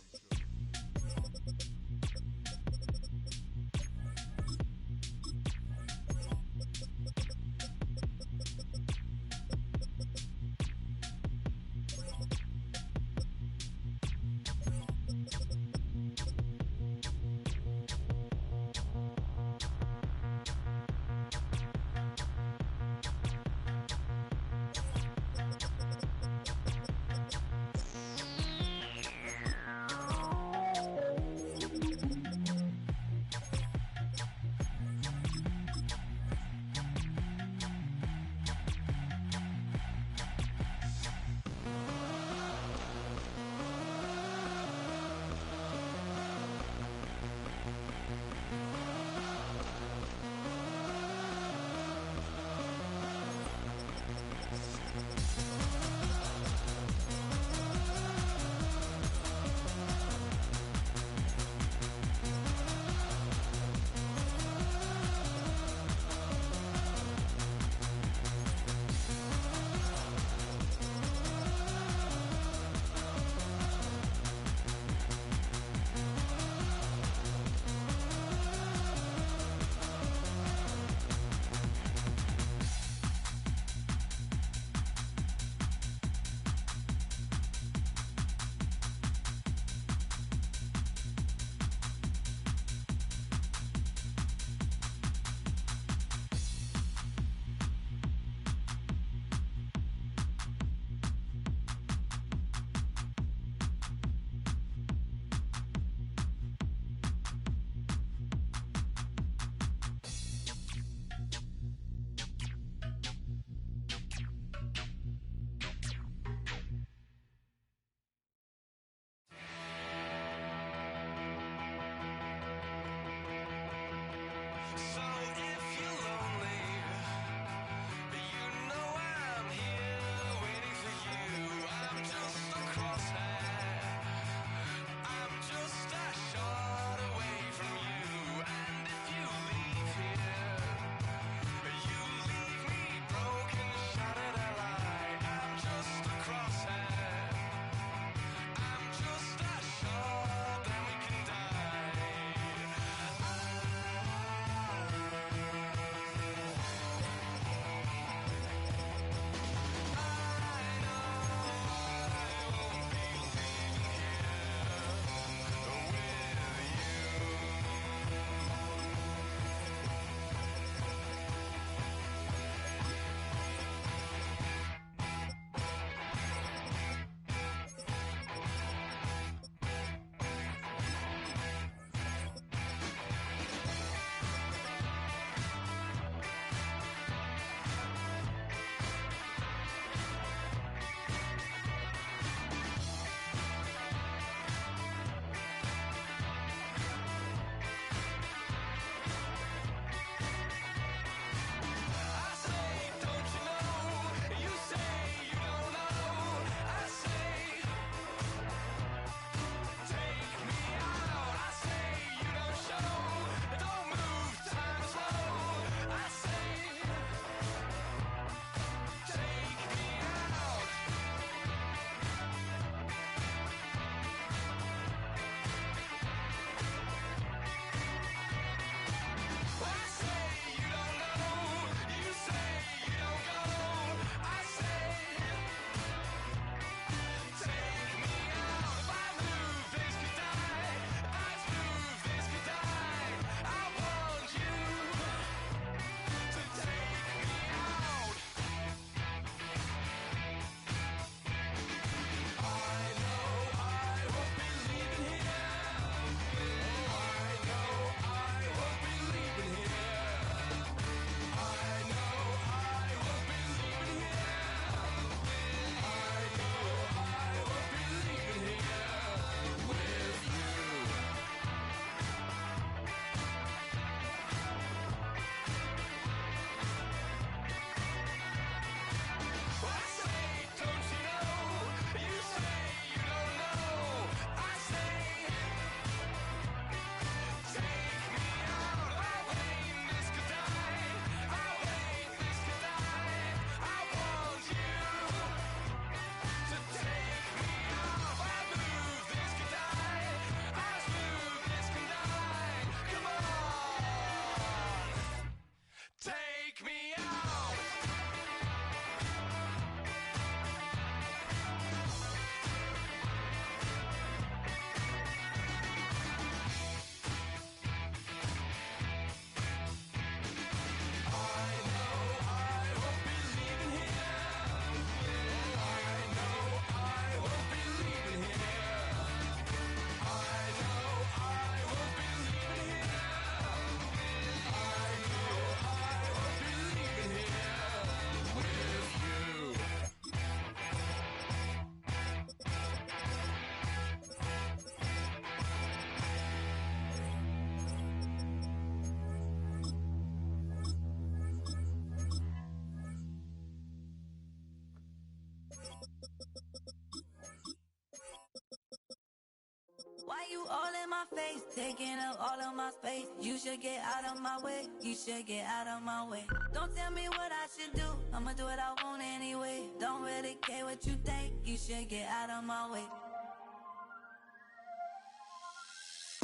Speaker 8: you all in my face, taking up all of my space? You should get out of my way, you should get out of my way. Don't tell me what I should do, I'ma do what I want anyway. Don't really care what you think, you should get out of my way.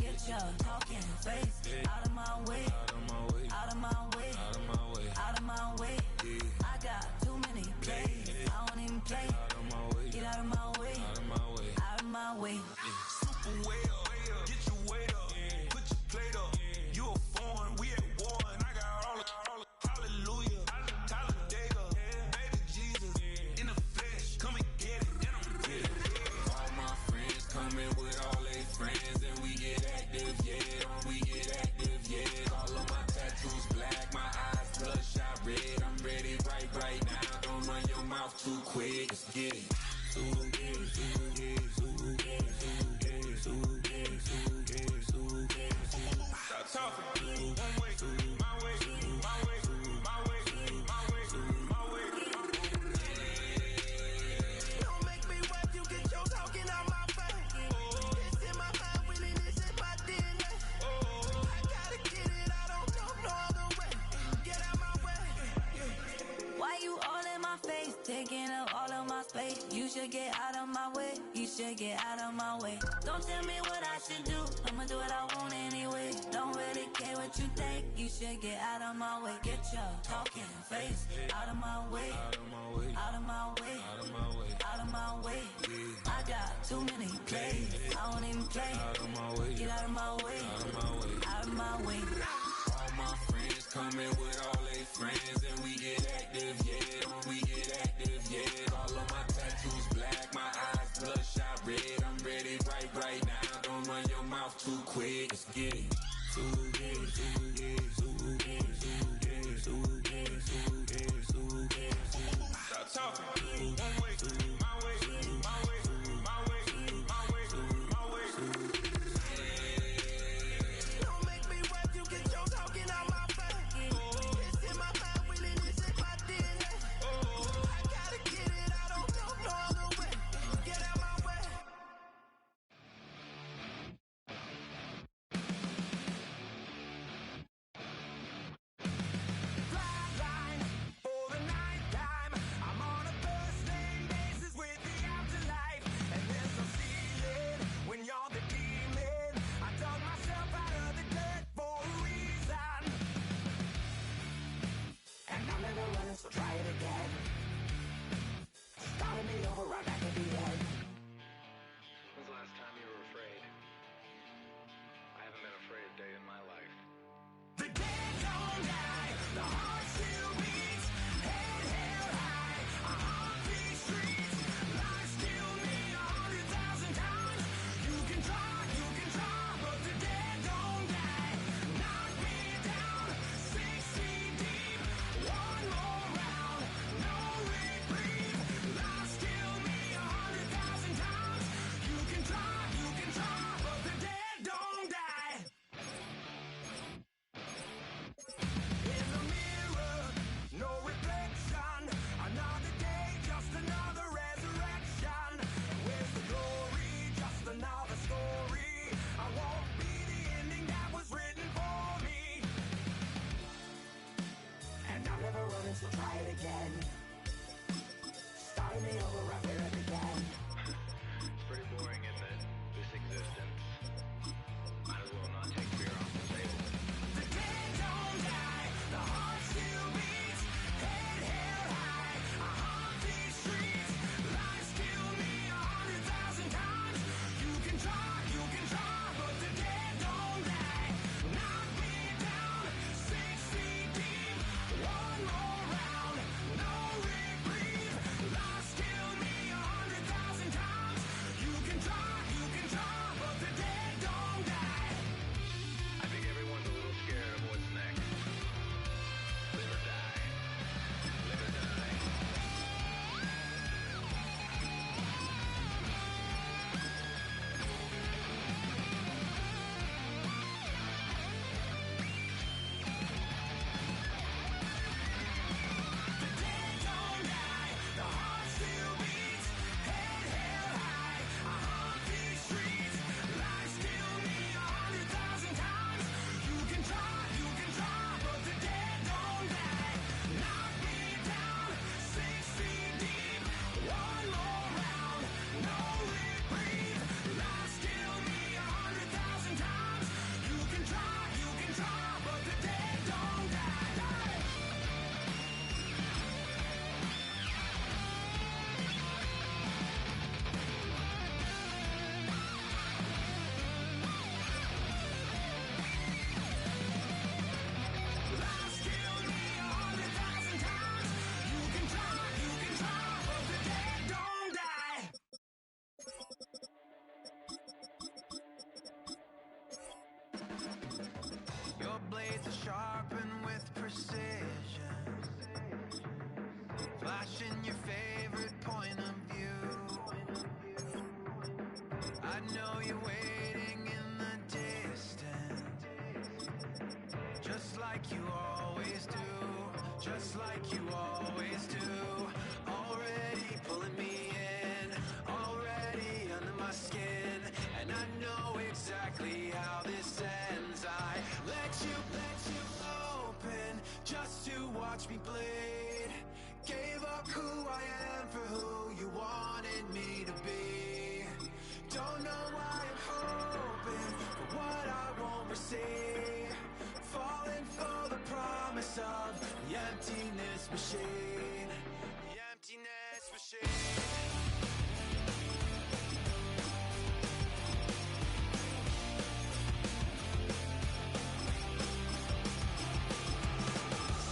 Speaker 8: Get your talking face out of my way, out of my way, out of my way, out of my way. I got too many plays, I don't even play. Get out of my way, out of my way, out of my way.
Speaker 2: Super well, get your weight up, put your plate up. You a foreign, we at war, and I got all the hallelujah, Talladega, baby Jesus, in the flesh, come and get it, and I'm with it. All my friends coming with all their friends, and we get active, yeah, we get active, yeah. All of my tattoos black, my eyes bloodshot red, I'm ready right now. Don't run your mouth too quick, let's get it. Stop talking. One way, my way, my way, my way, my way, my way. Don't make me wet, you get your talking out my face. It's in my mind, winning this in my DNA. I gotta get it, I don't know no other way. Get out my way.
Speaker 8: Why you all in my face, taking up all of my space? You should get out of my way, you should get out of my way. Don't tell me what I should do, I'ma do what I want anyway. Don't really care what you think, you should get out of my way. Get your talking face out of my way, out of my way, out of my way, out of my way, out of my way. I got too many plays, I don't even play. Get out of my way, out of my way, out of my way.
Speaker 2: All my friends coming with all their friends, and we get active, yeah, we get active, yeah. All of my tattoos black, my eyes bloodshot red, I'm ready right now. Don't run your mouth too quick, let's get it. Stop talking. One way, my way, my way, my way, my way, my way. Don't make me wet, you get your talking out my face. It's in my mind, winning this in my DNA. I gotta get it, I don't know no other way. Get out my way.
Speaker 1: Flatline for the night time. I'm on a first name blades are sharpened with precision, flashing your favorite point of view. I know you're waiting in the distance, just like you always do, just like you always do. Already pulling me in, already under my skin, and I know exactly how this ends. I let you open just to watch me bleed. Gave up who I am for who you wanted me to be. Don't know why I'm hoping for what I won't receive. Falling for the promise of the emptiness machine. The emptiness machine.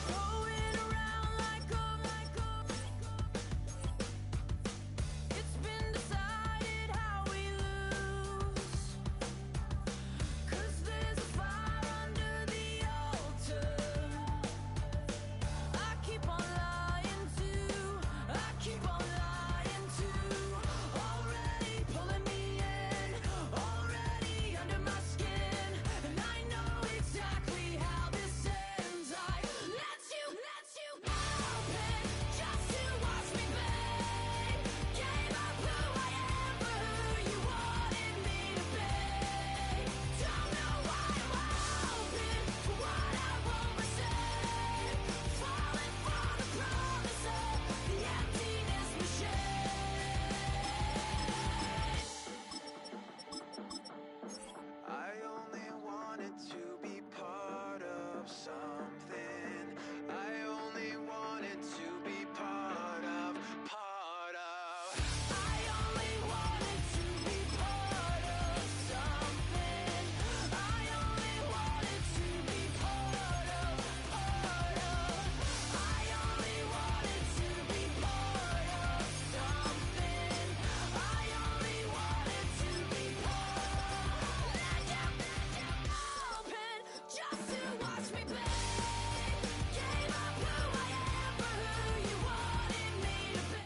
Speaker 8: Going around like it's been decided how we lose. 'Cause there's a fire under the altar. I keep on lying to, I keep on lying to. Already pulling me in, already under my skin, and I know exactly how this ends. I let you open just to watch me bleed. Gave up who I am for who you wanted me to be. Don't know why I'm hoping for what I won't receive. Falling for the promise of the emptiness machine.
Speaker 1: I only wanted to be part of something. I only wanted to be part of.
Speaker 8: I only wanted to be part of something. I only wanted to be part of. I only wanted to be part of something. I only wanted to be part. Let you open just to watch me bleed. Gave up who I am for who you wanted me to be.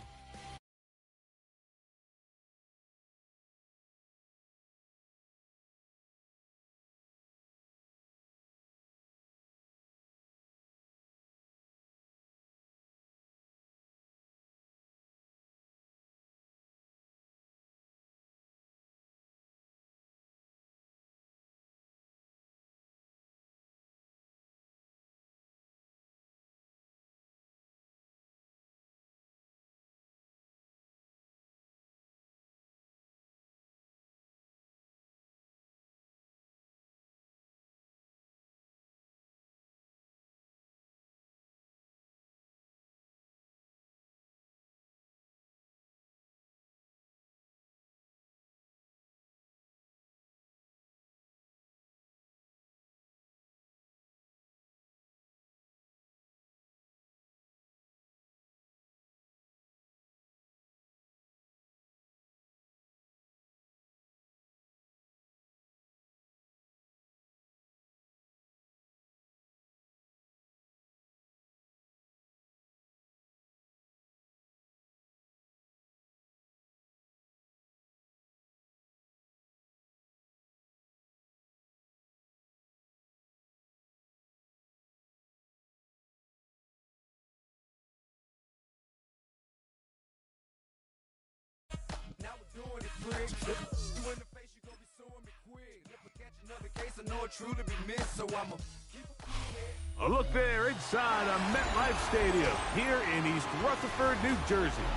Speaker 3: Now we're doing it, prick. You in the face, you gon' be suing me quick. If I catch another case, I know it truly be missed, so I'ma keep a cool head.
Speaker 9: A look there inside a MetLife Stadium here in East Rutherford, New Jersey.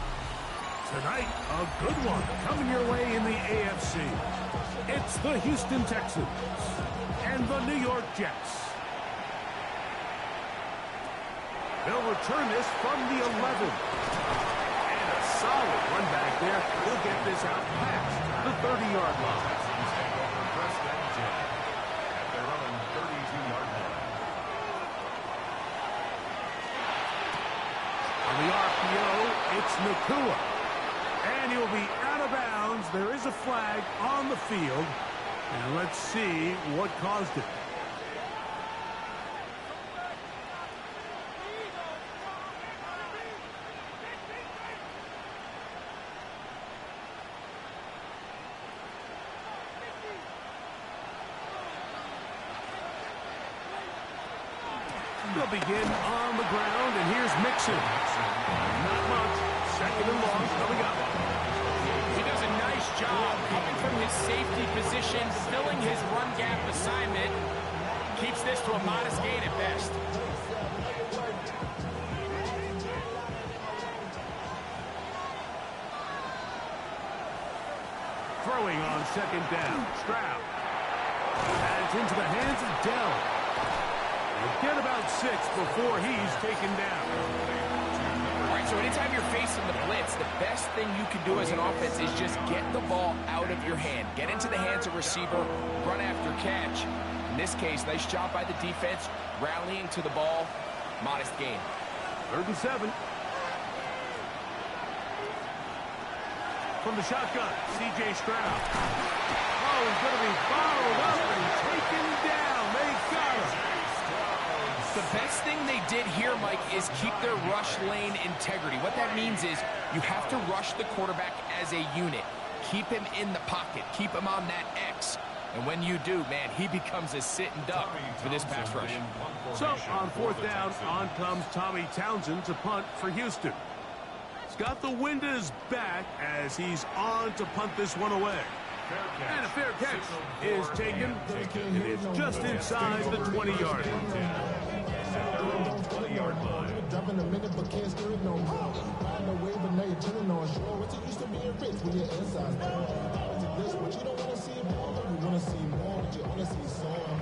Speaker 9: Tonight, a good one coming your way in the AFC. It's the Houston Texans and the New York Jets. They'll return this from the 11. And a solid run back there. He'll get this out past the 30-yard line.
Speaker 6: Press that jet at their own 32-yard line.
Speaker 9: On the RPO, it's Nakua. And he'll be out of bounds. There is a flag on the field. And let's see what caused it. They'll begin on the ground, and here's Mixon. Not much. Second and long coming up.
Speaker 10: He does a nice job coming from his safety position, filling his run gap assignment. Keeps this to a modest gain at best.
Speaker 9: Throwing on second down. Stroud. That's into the hands of Dell. He'll get about 6 before he's taken down.
Speaker 10: All right, so anytime you're facing the blitz, the best thing you can do as an offense is just get the ball out of your hand. Get into the hands of receiver, run after catch. In this case, nice job by the defense, rallying to the ball. Modest gain.
Speaker 9: 3rd and 7. From the shotgun, C.J. Stroud. Oh, he's going to be bottled up and taken down. They got him.
Speaker 10: The best thing they did here, Mike, is keep their rush lane integrity. What that means is you have to rush the quarterback as a unit. Keep him in the pocket. Keep him on that X. And when you do, man, he becomes a sitting duck for this pass rush.
Speaker 9: So, on 4th down, on comes Tommy Townsend to punt for Houston. He's got the wind at his back as he's on to punt this one away. And a fair catch is taken. It is just inside the 20-yard line.
Speaker 11: Drop in a minute, but can't steer it no more. Riding the wave, but now you're turning on shore. What's it used to being rich when your inside's poor? To this, but you don't want to see more. You want to see more, but you only see some.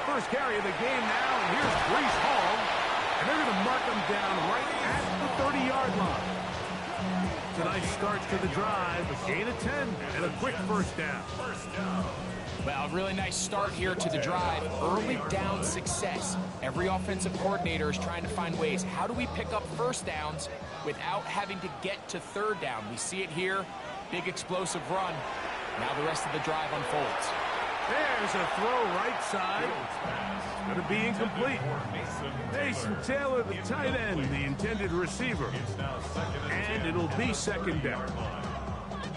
Speaker 9: First carry of the game now, and here's Breece Hall. And they're going to mark him down right at the 30-yard line. It's a nice start to the drive, a gain of 10, and a quick first down.
Speaker 10: Well, really nice start here to the drive. Early down success. Every offensive coordinator is trying to find ways. How do we pick up first downs without having to get to 3rd down? We see it here. Big explosive run. Now the rest of the drive unfolds.
Speaker 9: There's a throw right side. Going to be incomplete. Mason Taylor, the tight end, the intended receiver. And it'll be 2nd down.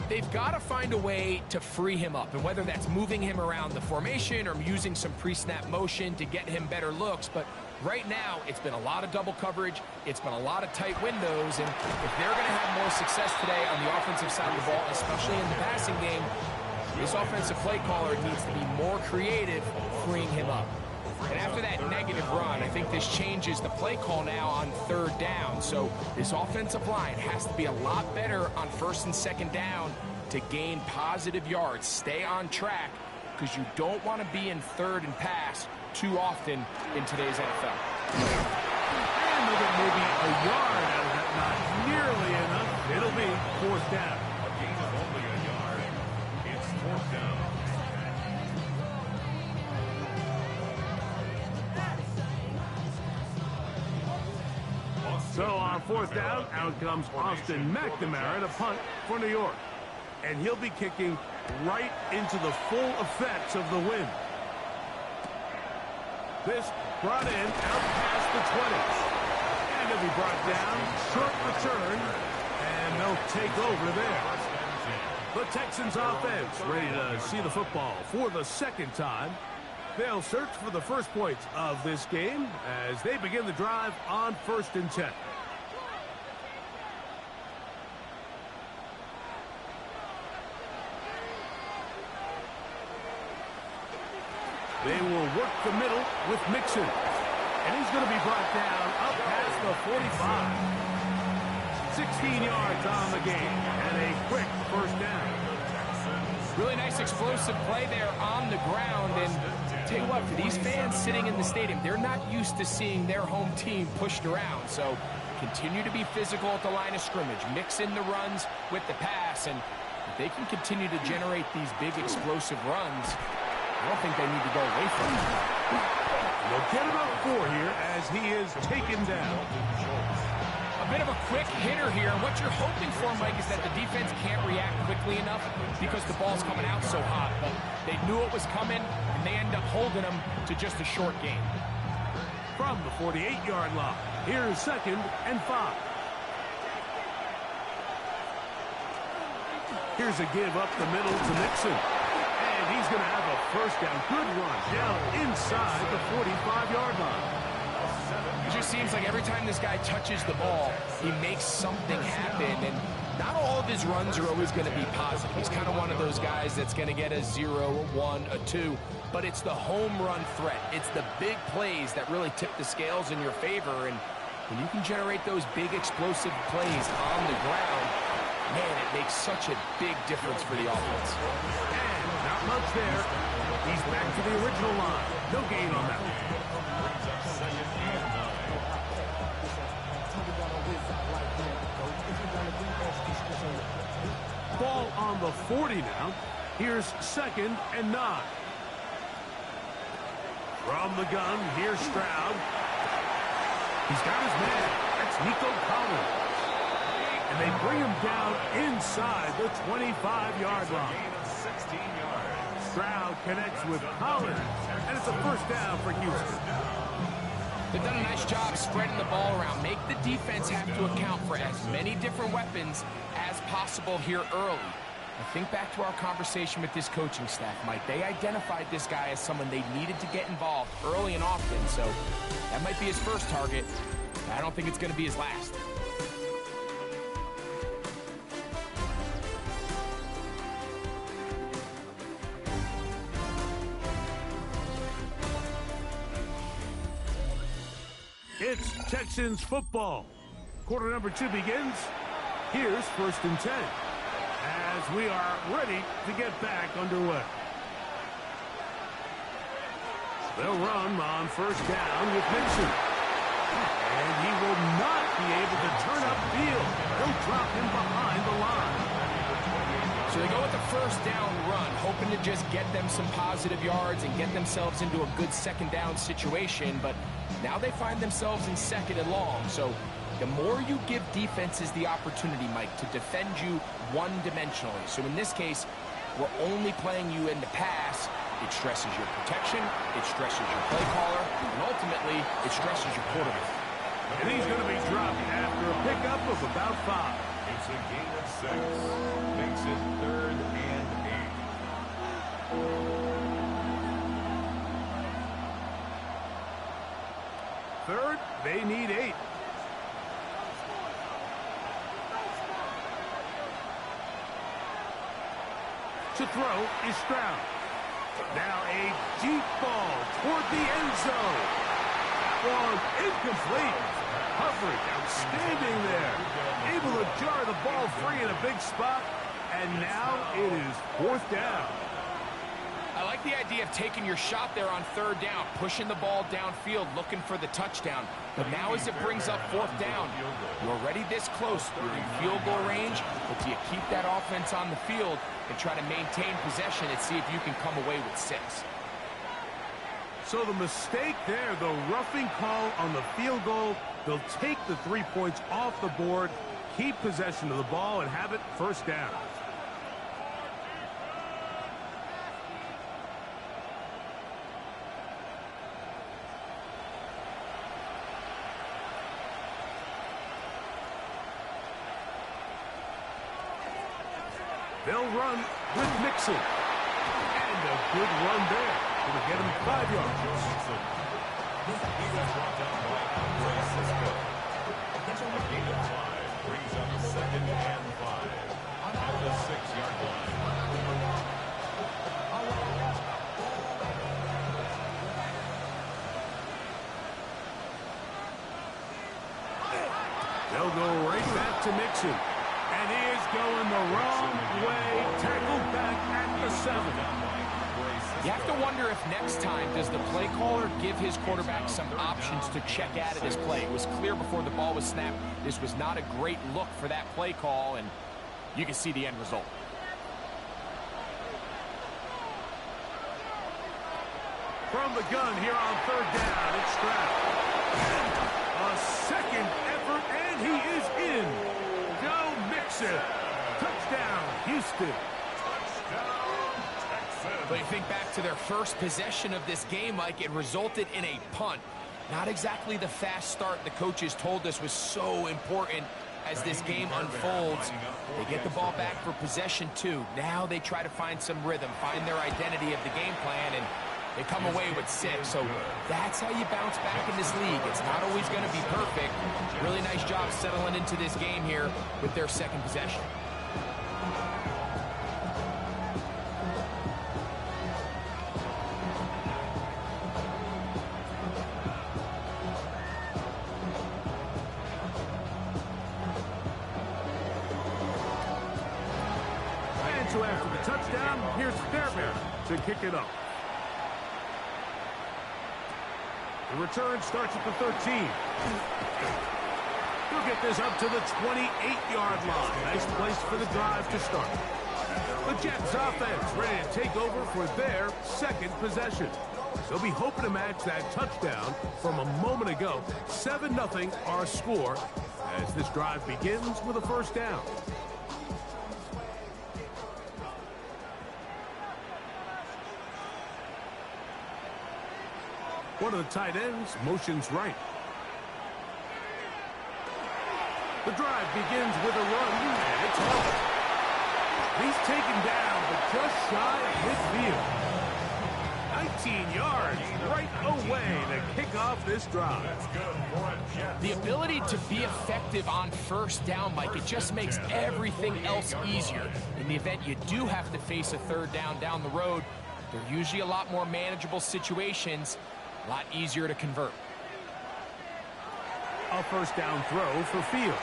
Speaker 10: They've got to find a way to free him up, and whether that's moving him around the formation or using some pre-snap motion to get him better looks. But right now, it's been a lot of double coverage. It's been a lot of tight windows, and if they're going to have more success today on the offensive side of the ball, especially in the passing game, this offensive play caller needs to be more creative, freeing him up. And after that negative run, I think this changes the play call now on 3rd down. So this offensive line has to be a lot better on 1st and 2nd down to gain positive yards. Stay on track, because you don't want to be in 3rd and pass too often in today's NFL.
Speaker 9: And look at maybe a yard out of that, not nearly enough. It'll be 4th down.
Speaker 6: A gain of only a yard. It's 4th down.
Speaker 9: So on 4th down, out comes Austin McNamara to punt for New York. And he'll be kicking right into the full effects of the wind. This brought in out past the 20s. And he'll be brought down, short return, and they'll take over there. The Texans offense ready to see the football for the 2nd time. They'll search for the first points of this game as they begin the drive on 1st and 10. They will work the middle with Mixon. And he's going to be brought down up past the 45. 16 yards on the game and a quick first down.
Speaker 10: Really nice explosive play there on the ground. And tell you what, for these fans sitting in the stadium, they're not used to seeing their home team pushed around. So continue to be physical at the line of scrimmage. Mix in the runs with the pass. And if they can continue to generate these big explosive runs, I don't think they need to go away from him.
Speaker 9: They'll get about 4 here as he is taken down.
Speaker 10: A bit of a quick hitter here. And what you're hoping for, Mike, is that the defense can't react quickly enough because the ball's coming out so hot. But they knew it was coming, and they end up holding him to just a short gain.
Speaker 9: From the 48-yard line, here's 2nd and 5. Here's a give up the middle to Mixon. And he's going to have a first down. Good run down inside the 45-yard line.
Speaker 10: It just seems like every time this guy touches the ball, he makes something happen. And not all of his runs are always going to be positive. He's kind of one of those guys that's going to get a 0, a 1, a 2. But it's the home run threat. It's the big plays that really tip the scales in your favor. And when you can generate those big explosive plays on the ground, man, it makes such a big difference for the offense.
Speaker 9: And not much there. He's back to the original line. No gain on that one. Ball on the 40 now. Here's 2nd and 9. From the gun, here's Stroud. He's got his man. That's Nico Collins. And they bring him down inside the 25-yard line. Stroud connects with Collins, and it's a first down for Houston.
Speaker 10: They've done a nice job spreading the ball around. Make the defense have to account for as many different weapons as possible here early. I think back to our conversation with this coaching staff, Mike. They identified this guy as someone they needed to get involved early and often, so that might be his first target. I don't think it's going to be his last.
Speaker 9: It's Texans football. Quarter number 2 begins. Here's 1st and 10. As we are ready to get back underway. They'll run on 1st down with Mixon. And he will not be able to turn upfield. They'll drop him behind the line.
Speaker 10: So they go with the 1st down run, hoping to just get them some positive yards and get themselves into a good 2nd down situation. But now they find themselves in 2nd and long. So the more you give defenses the opportunity, Mike, to defend you one-dimensionally. So in this case, we're only playing you in the pass. It stresses your protection, it stresses your play caller, and ultimately, it stresses your quarterback.
Speaker 9: And he's going to be dropped after a pickup of about 5.
Speaker 6: It's a gain of 6. Makes it 3rd and 8.
Speaker 9: Third, they need 8. To throw is Stroud. Now a deep ball toward the end zone. That one incomplete. Coverage outstanding there. Able to jar the ball free in a big spot. And now it is 4th down.
Speaker 10: I like the idea of taking your shot there on 3rd down, pushing the ball downfield, looking for the touchdown. But now as it brings up 4th down, you're already this close. You're in field goal range, but do you keep that offense on the field and try to maintain possession and see if you can come away with 6?
Speaker 9: So the mistake there, the roughing call on the field goal, they'll take the 3 points off the board, keep possession of the ball, and have it 1st down. They'll run with Mixon. And a good run there. Going to get him 5 yards.
Speaker 6: He was brought down by Francisco. A gain of 5 brings up 2nd and 5 at the 6-yard line.
Speaker 9: They'll go right back to Mixon. And he is going the wrong way. Tackled back at the 7.
Speaker 10: You have to wonder if next time does the play caller give his quarterback some options to check out of this play. It was clear before the ball was snapped. This was not a great look for that play call, and you can see the end result.
Speaker 9: From the gun here on 3rd down, it's Stroud. A 2nd effort, and he is in. Go Mixon. Touchdown, Houston.
Speaker 10: But you think back to their first possession of this game, Mike, it resulted in a punt. Not exactly the fast start the coaches told us was so important as this game unfolds. They get the ball back for possession 2. Now they try to find some rhythm, find their identity of the game plan, and they come away with 6. So that's how you bounce back in this league. It's not always going to be perfect. Really nice job settling into this game here with their second possession.
Speaker 9: So after the touchdown, here's Fairbairn to kick it up. The return starts at the 13. He'll get this up to the 28-yard line. Nice place for the drive to start. The Jets offense ready to take over for their second possession. They'll be hoping to match that touchdown from a moment ago. 7-0 our score as this drive begins with a first down. One of the tight ends motions right. The drive begins with a run, and it's over. He's taken down, but just shy of midfield. 19 yards right away to kick off this drive.
Speaker 10: The ability to be effective on first down, Mike, it just makes everything else easier. In the event you do have to face a third down the road, they're usually a lot more manageable situations. A lot easier to convert.
Speaker 9: A first down throw for Fields.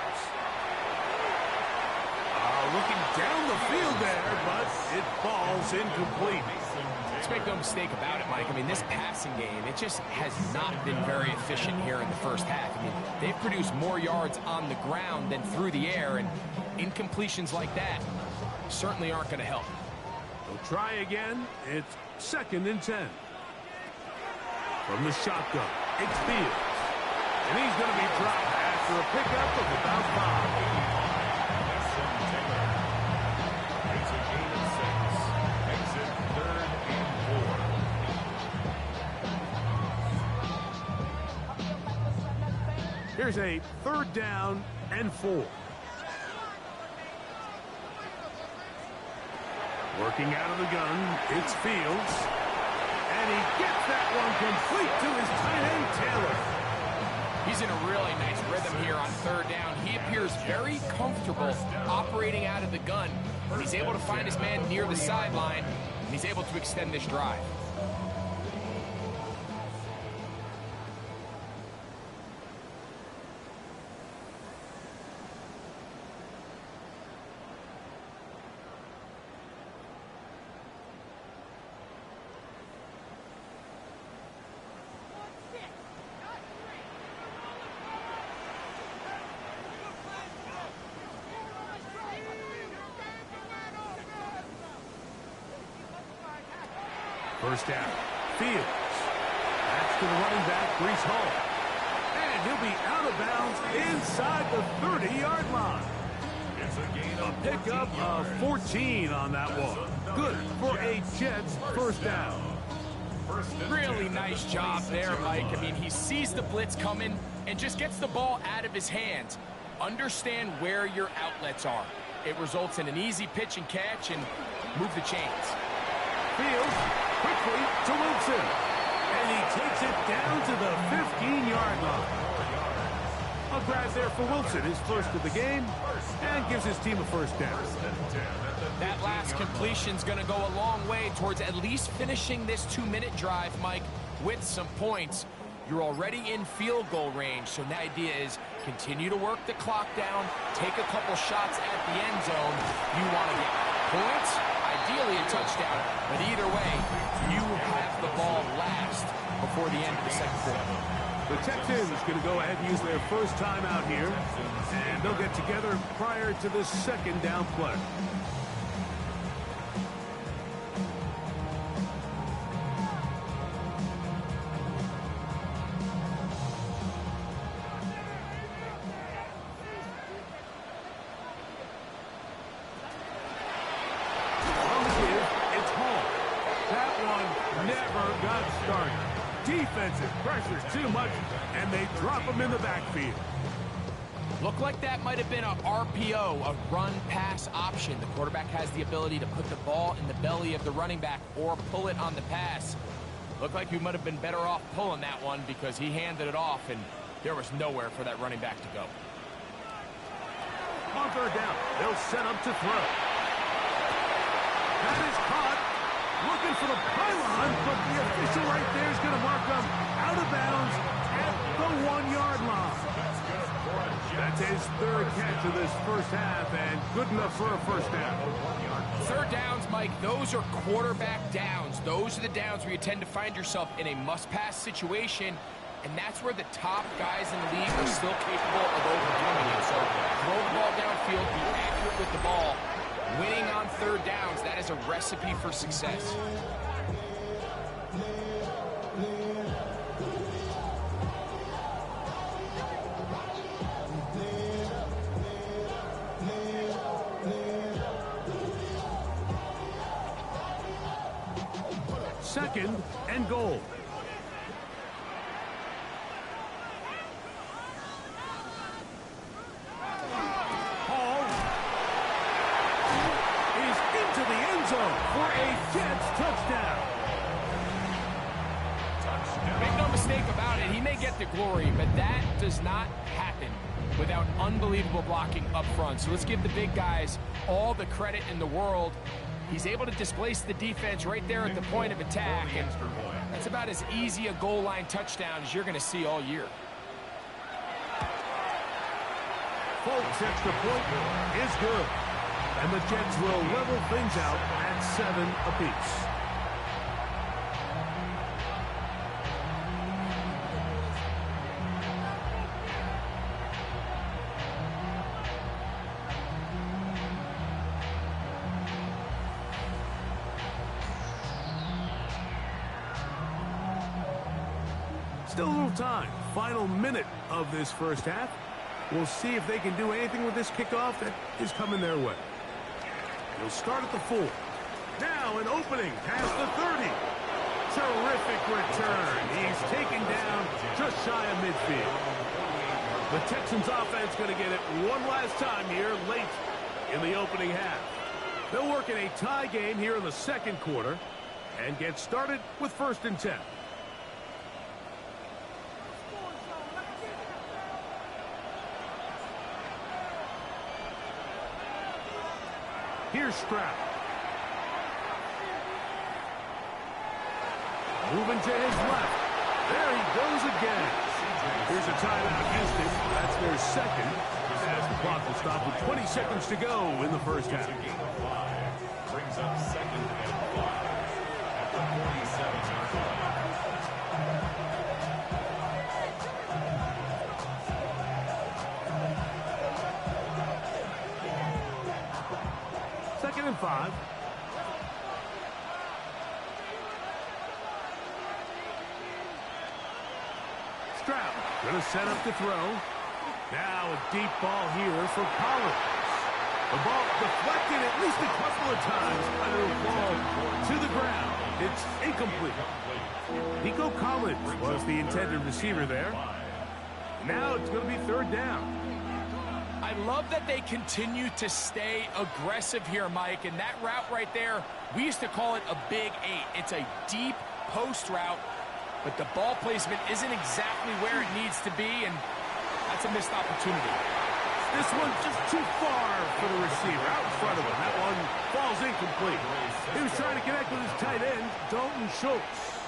Speaker 9: Looking down the field there, but it falls incomplete.
Speaker 10: Let's make no mistake about it, Mike. I mean, this passing game, it just has not been very efficient here in the first half. I mean, they've produced more yards on the ground than through the air, and incompletions like that certainly aren't going to help.
Speaker 9: They'll try again. It's 2nd and 10. From the shotgun, it's Fields. And he's going to be dropped after a pickup of about 5.
Speaker 6: It's a gain of 6. Exit 3rd and 4.
Speaker 9: Here's a 3rd down and 4. Working out of the gun, it's Fields. And he gets that one complete to his tight end, Taylor.
Speaker 10: He's in a really nice rhythm here on 3rd down. He appears very comfortable operating out of the gun. He's able to find his man near the sideline, and he's able to extend this drive.
Speaker 9: First down, Fields. That's to the running back, Breece Hall. And he'll be out of bounds inside the 30-yard line.
Speaker 6: It's a gain of
Speaker 9: Pickup of 14 on that one. Good for a Jets first down.
Speaker 10: Really nice job there, Mike. I mean, he sees the blitz coming and just gets the ball out of his hands. Understand where your outlets are. It results in an easy pitch and catch and move the chains.
Speaker 9: Fields quickly to Wilson. And he takes it down to the 15-yard line. A grab there for Wilson, his first of the game, and gives his team a first down.
Speaker 10: That last completion's going to go a long way towards at least finishing this 2-minute drive, Mike, with some points. You're already in field goal range, so the idea is continue to work the clock down, take a couple shots at the end zone. You want to get points, ideally a touchdown, but either way, you have the ball last before the end of the second quarter.
Speaker 9: The Texans going to go ahead and use their first time out here, and they'll get together prior to the second down play. Defensive pressure's too much, and they drop him in the backfield.
Speaker 10: Looked like that might have been a RPO, a run-pass option. The quarterback has the ability to put the ball in the belly of the running back or pull it on the pass. Looked like he might have been better off pulling that one because he handed it off, and there was nowhere for that running back to go.
Speaker 9: On third down, they'll set up to throw. That is caught. Looking for the pylon, but the official right there is going to mark them out of bounds at the 1-yard line. That's his third catch of this first half, and good enough for a first down.
Speaker 10: Third downs, Mike, those are quarterback downs. Those are the downs where you tend to find yourself in a must-pass situation, and that's where the top guys in the league are still capable of overcoming it. So throw the ball downfield, be accurate with the ball. Winning on third downs, that is a recipe for success.
Speaker 9: Second and goal. For a Jets touchdown.
Speaker 10: Make no mistake about it, he may get the glory, but that does not happen without unbelievable blocking up front. So let's give the big guys all the credit in the world. He's able to displace the defense right there at the point of attack, and that's about as easy a goal line touchdown as you're going to see all year.
Speaker 9: Folks, extra point is good. And the Jets will level things out at 7 apiece. Still a little time. Final minute of this first half. We'll see if they can do anything with this kickoff that is coming their way. He'll start at the 4. Now an opening past the 30. Terrific return. He's taken down just shy of midfield. The Texans offense going to get it one last time here late in the opening half. They'll work in a tie game here in the second quarter and get started with 1st and 10. Here's Stroud. Moving to his left. There he goes again. Here's a timeout, Houston. That's their second. As the clock will stop with 20 seconds to go in the first half.
Speaker 6: Brings up 2nd and 5 at the 47-yard line.
Speaker 9: Second and 5. Stroud going to set up to throw. Now a deep ball here for Collins. The ball deflected at least a couple of times, but it'll fall to the ground. It's incomplete. Nico Collins was the intended receiver there. Now it's going to be 3rd down.
Speaker 10: I love that they continue to stay aggressive here, Mike, and that route right there, we used to call it a big 8. It's a deep post route, but the ball placement isn't exactly where it needs to be, and that's a missed opportunity.
Speaker 9: This one just too far for the receiver out in front of him. That one falls incomplete. He was trying to connect with his tight end, Dalton Schultz.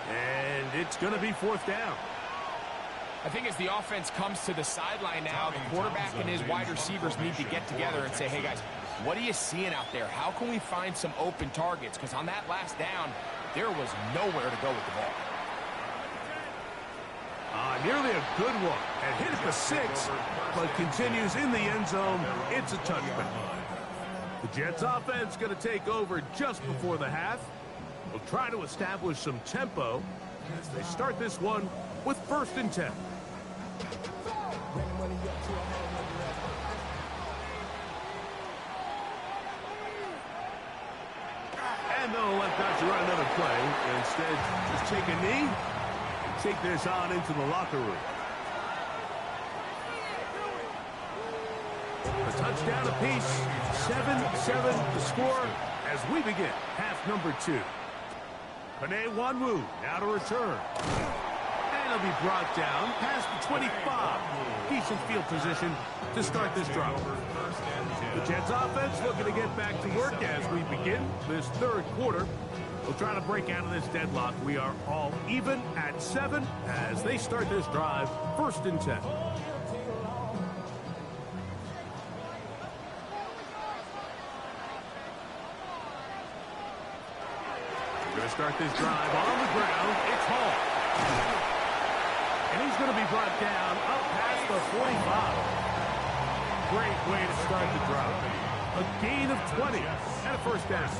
Speaker 9: And it's going to be 4th down.
Speaker 10: I think as the offense comes to the sideline now, the quarterback and his wide receivers need to get together and say, hey, guys, what are you seeing out there? How can we find some open targets? Because on that last down, there was nowhere to go with the ball.
Speaker 9: Nearly a good one. And hit at the 6, but continues in the end zone. It's a touchback. The Jets offense going to take over just before the half. We'll try to establish some tempo as they start this one with 1st and 10. And they'll let Dodger run another play. Instead, just take a knee and take this on into the locker room. A touchdown apiece. 7-7 the score as we begin half number 2. Panay Wanwu now to return. And he'll be brought down past the 25. Decent field position to start this drive. The Jets offense looking to get back to work as we begin this third quarter. We'll try to break out of this deadlock. We are all even at 7 as they start this drive, 1st and 10. We're going to start this drive on the ground. It's Hall. And he's going to be brought down up past the 45. Great way to start the drive. A gain of 20 and a 1st down.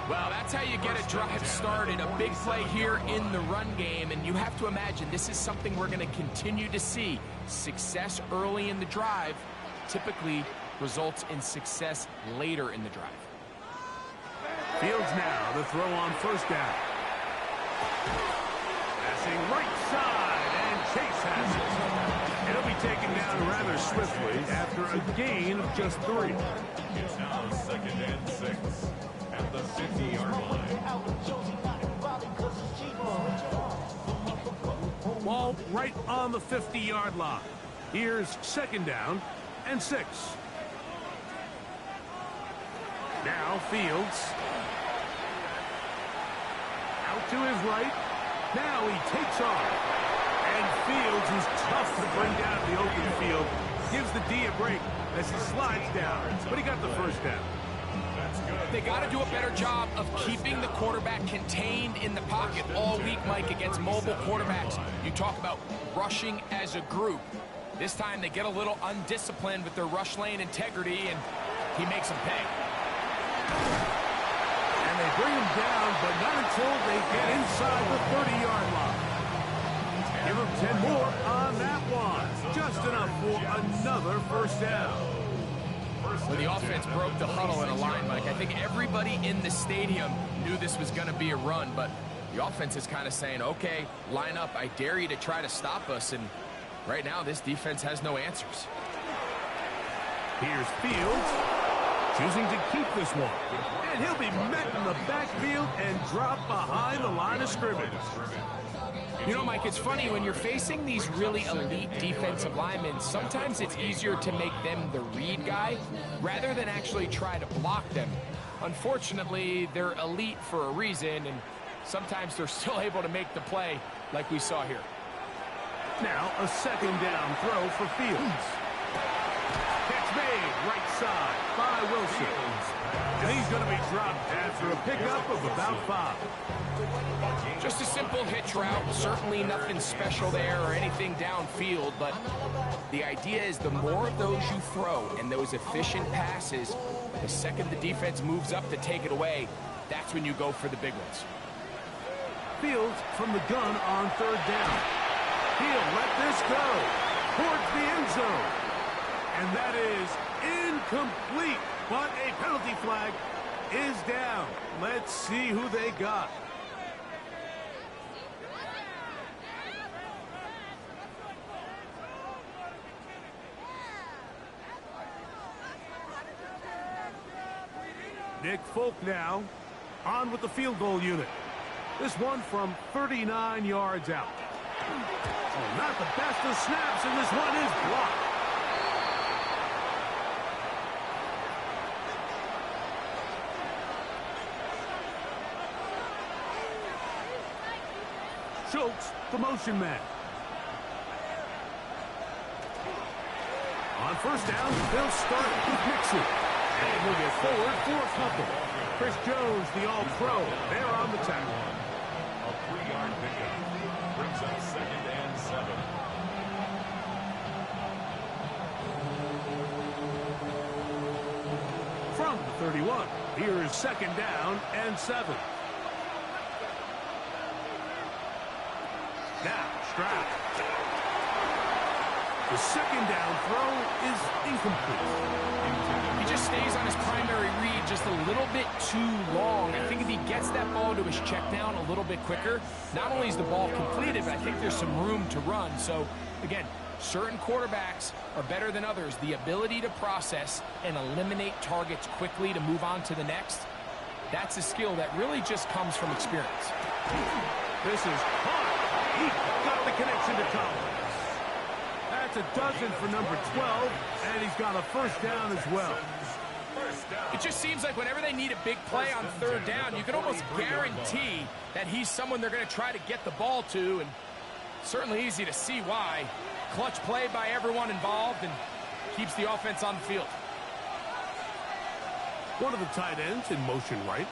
Speaker 10: Well, that's how you get a drive started. A big play here in the run game, and you have to imagine this is something we're going to continue to see. Success early in the drive typically results in success later in the drive.
Speaker 9: Fields now the throw on 1st down. Passing right side, and Chase has it. It'll be taken down rather swiftly after a gain of just 3.
Speaker 6: It's now 2nd and 6 at the 50-yard line.
Speaker 9: Ball right on the 50-yard line. Here's 2nd down and 6. Now Fields. Out to his right. Now he takes off. And Fields, who's tough to bring down the open field, gives the D a break as he slides down. But he got the 1st down.
Speaker 10: They got to do a better job of keeping the quarterback contained in the pocket all week, Mike, against mobile quarterbacks. You talk about rushing as a group. This time they get a little undisciplined with their rush lane integrity, and he makes them pay.
Speaker 9: And they bring him down, but not until they get inside the 30-yard line. Give him 10 more on that one. Just enough for another 1st down.
Speaker 10: When the offense broke the huddle in a line, Mike, I think everybody in the stadium knew this was going to be a run, but the offense is kind of saying, okay, line up, I dare you to try to stop us, and right now this defense has no answers.
Speaker 9: Here's Fields, choosing to keep this one, and he'll be met in the backfield and drop behind the line of scrimmage.
Speaker 10: You know, Mike, it's funny, when you're facing these really elite defensive linemen, sometimes it's easier to make them the read guy rather than actually try to block them. Unfortunately, they're elite for a reason, and sometimes they're still able to make the play like we saw here.
Speaker 9: Now a 2nd down throw for Fields. Catch made right side by Wilson. And he's going to be dropped after a pickup of about 5.
Speaker 10: Just a simple hitch route, certainly nothing special there or anything downfield, but the idea is the more of those you throw and those efficient passes, the second the defense moves up to take it away, that's when you go for the big ones.
Speaker 9: Fields from the gun on 3rd down. He'll let this go towards the end zone. And that is incomplete, but a penalty flag is down. Let's see who they got. Nick Folk now on with the field goal unit. This one from 39 yards out. Oh, not the best of snaps, and this one is blocked. Schultz, the motion man. On 1st down, they'll start with Mixon. And he'll get forward for a couple. Chris Jones, the all-pro, there on the tackle.
Speaker 6: A 3-yard pickup brings up 2nd and 7.
Speaker 9: From the 31, here is 2nd down and 7. Now, Stroud. The 2nd down throw is incomplete.
Speaker 10: He just stays on his primary read just a little bit too long. I think if he gets that ball to his check down a little bit quicker, not only is the ball completed, but I think there's some room to run. So, again, Certain quarterbacks are better than others. The ability to process and eliminate targets quickly to move on to the next, that's a skill that really just comes from experience.
Speaker 9: This is hard. He got the connection to Collins. That's a dozen for number 12, and he's got a first down as well.
Speaker 10: It just seems like whenever they need a big play on third down, you can almost guarantee that he's someone they're going to try to get the ball to, and certainly easy to see why. Clutch play by everyone involved and keeps the offense on the field.
Speaker 9: One of the tight ends in motion right.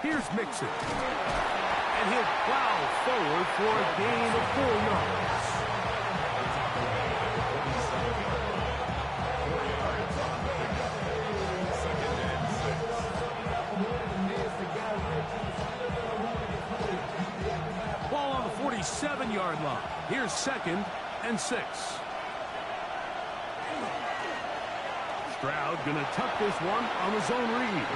Speaker 9: Here's Mixon. And he'll plow forward for a gain of 4 yards. Ball on the 47-yard line. Here's 2nd and 6. Stroud going to tuck this one on the zone read.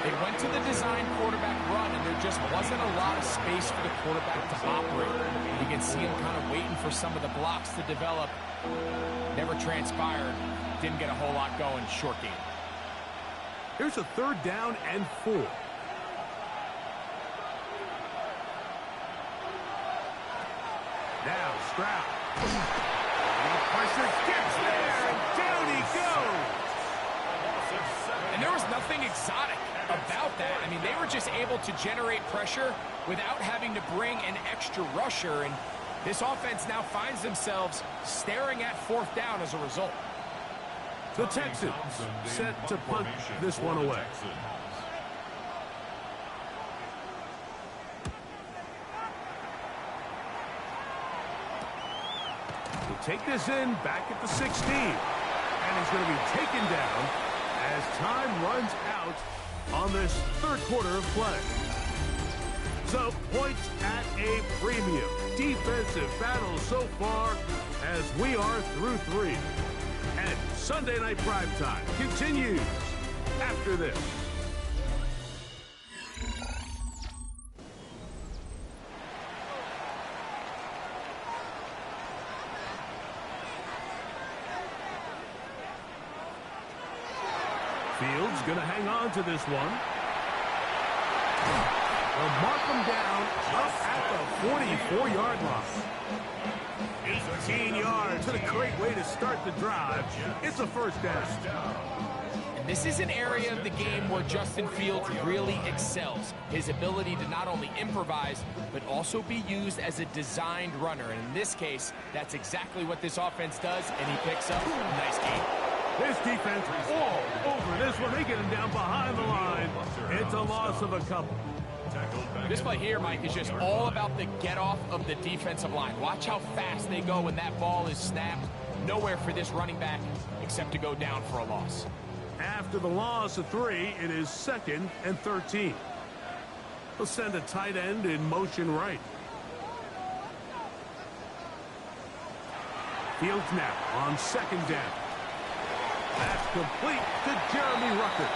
Speaker 10: They went to the design quarterback run, and there just wasn't a lot of space for the quarterback to operate. You can see him kind of waiting for some of the blocks to develop. Never transpired. Didn't get a whole lot going. Short game.
Speaker 9: Here's a 3rd down and 4. Now Stroud. The pressure gets there, and down he goes.
Speaker 10: And there was nothing exotic about that. I mean, they were just able to generate pressure without having to bring an extra rusher, and this offense now finds themselves staring at 4th down as a result.
Speaker 9: The Texans set to punt this one away. He'll take this in back at the 16. And he's going to be taken down as time runs out on this 3rd quarter of play. So points at a premium. Defensive battle so far as we are through 3. And Sunday Night Primetime continues after this. Fields going to hang on to this one. They'll mark him down up at the 44-yard line. 18 yards. What a great way to start the drive. It's a first down.
Speaker 10: And this is an area of the game where Justin Fields really excels. His ability to not only improvise, but also be used as a designed runner. And in this case, that's exactly what this offense does, and he picks up a nice gain.
Speaker 9: This defense all over this one. They get him down behind the line. It's a loss of a couple.
Speaker 10: This play here, Mike, is just all about the get-off of the defensive line. Watch how fast they go when that ball is snapped. Nowhere for this running back except to go down for a loss.
Speaker 9: After the loss of 3, it is 2nd and 13. They'll send a tight end in motion right. Fields now on 2nd down. That's complete to Jeremy Rucker.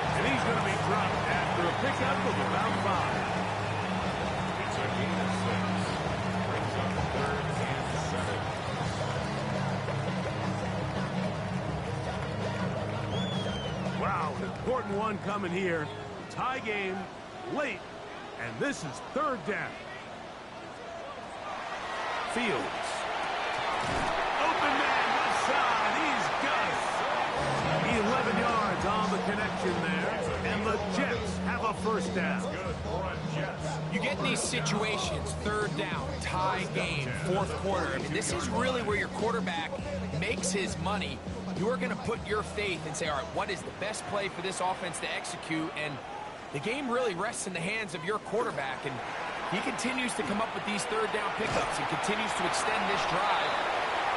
Speaker 9: And he's going to be dropped after a pickup of about 5.
Speaker 6: It's a gain of 6. Brings up 3rd and 7.
Speaker 9: Wow, an important one coming here. Tie game late, and this is 3rd down. Fields. Open man left side. He's got it. 11 yards on the connection there, and the Jets have a first down.
Speaker 10: You get in these situations, 3rd down, tie game, 4th quarter. I mean, this is really where your quarterback makes his money. You are going to put your faith and say, all right, what is the best play for this offense to execute? And the game really rests in the hands of your quarterback, and he continues to come up with these 3rd down pickups and continues to extend this drive.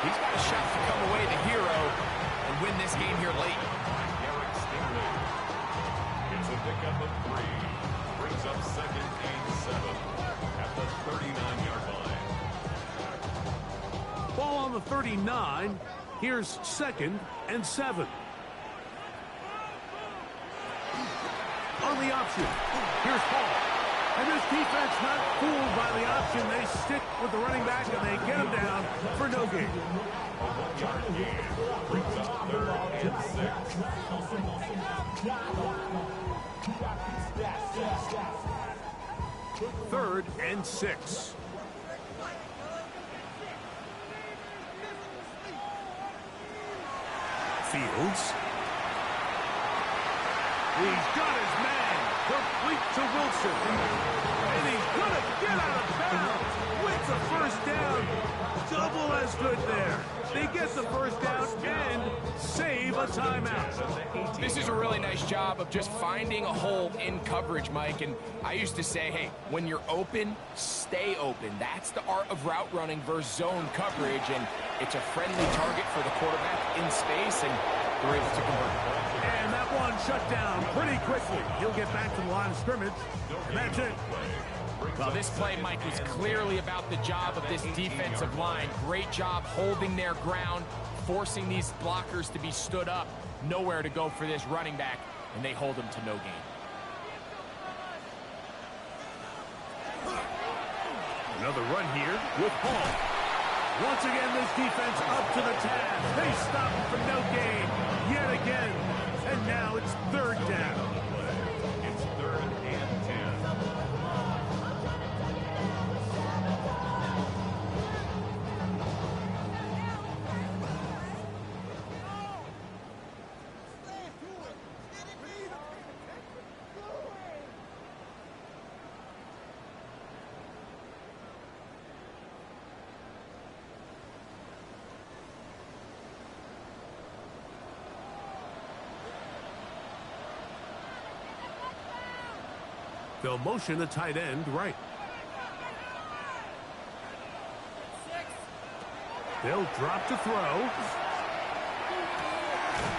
Speaker 10: He's got a shot to come away the hero and win this game here late.
Speaker 6: It's a pickup of 3. Brings up 2nd and 7 at the 39-yard line.
Speaker 9: Ball on the 39. Here's 2nd and 7. On the option, here's Hall. And this defense not fooled by the option. They stick with the running back, and they get him down for no gain.
Speaker 6: A 1-yard gain brings up 3rd and 6.
Speaker 9: 3rd and 6. Fields. He's got his man. Complete to Wilson. And he's going to get out of bounds with the first down. Double as good there. They get the first down and save a timeout.
Speaker 10: This is a really nice job of just finding a hole in coverage, Mike. And I used to say, hey, when you're open, stay open. That's the art of route running versus zone coverage. And it's a friendly target for the quarterback in space, and they're able to convert.
Speaker 9: And that one shut down pretty quickly. He'll get back to the line of scrimmage, and that's it.
Speaker 10: Well, this play, Mike, was clearly about the job of this defensive line. Great job holding their ground, forcing these blockers to be stood up. Nowhere to go for this running back, and they hold him to no gain.
Speaker 9: Another run here with Hall. Once again, this defense up to the task. They stop him for no gain yet again. And now it's 3rd down.
Speaker 6: It's 3rd and 10.
Speaker 9: They'll motion the tight end right. They'll drop to throw.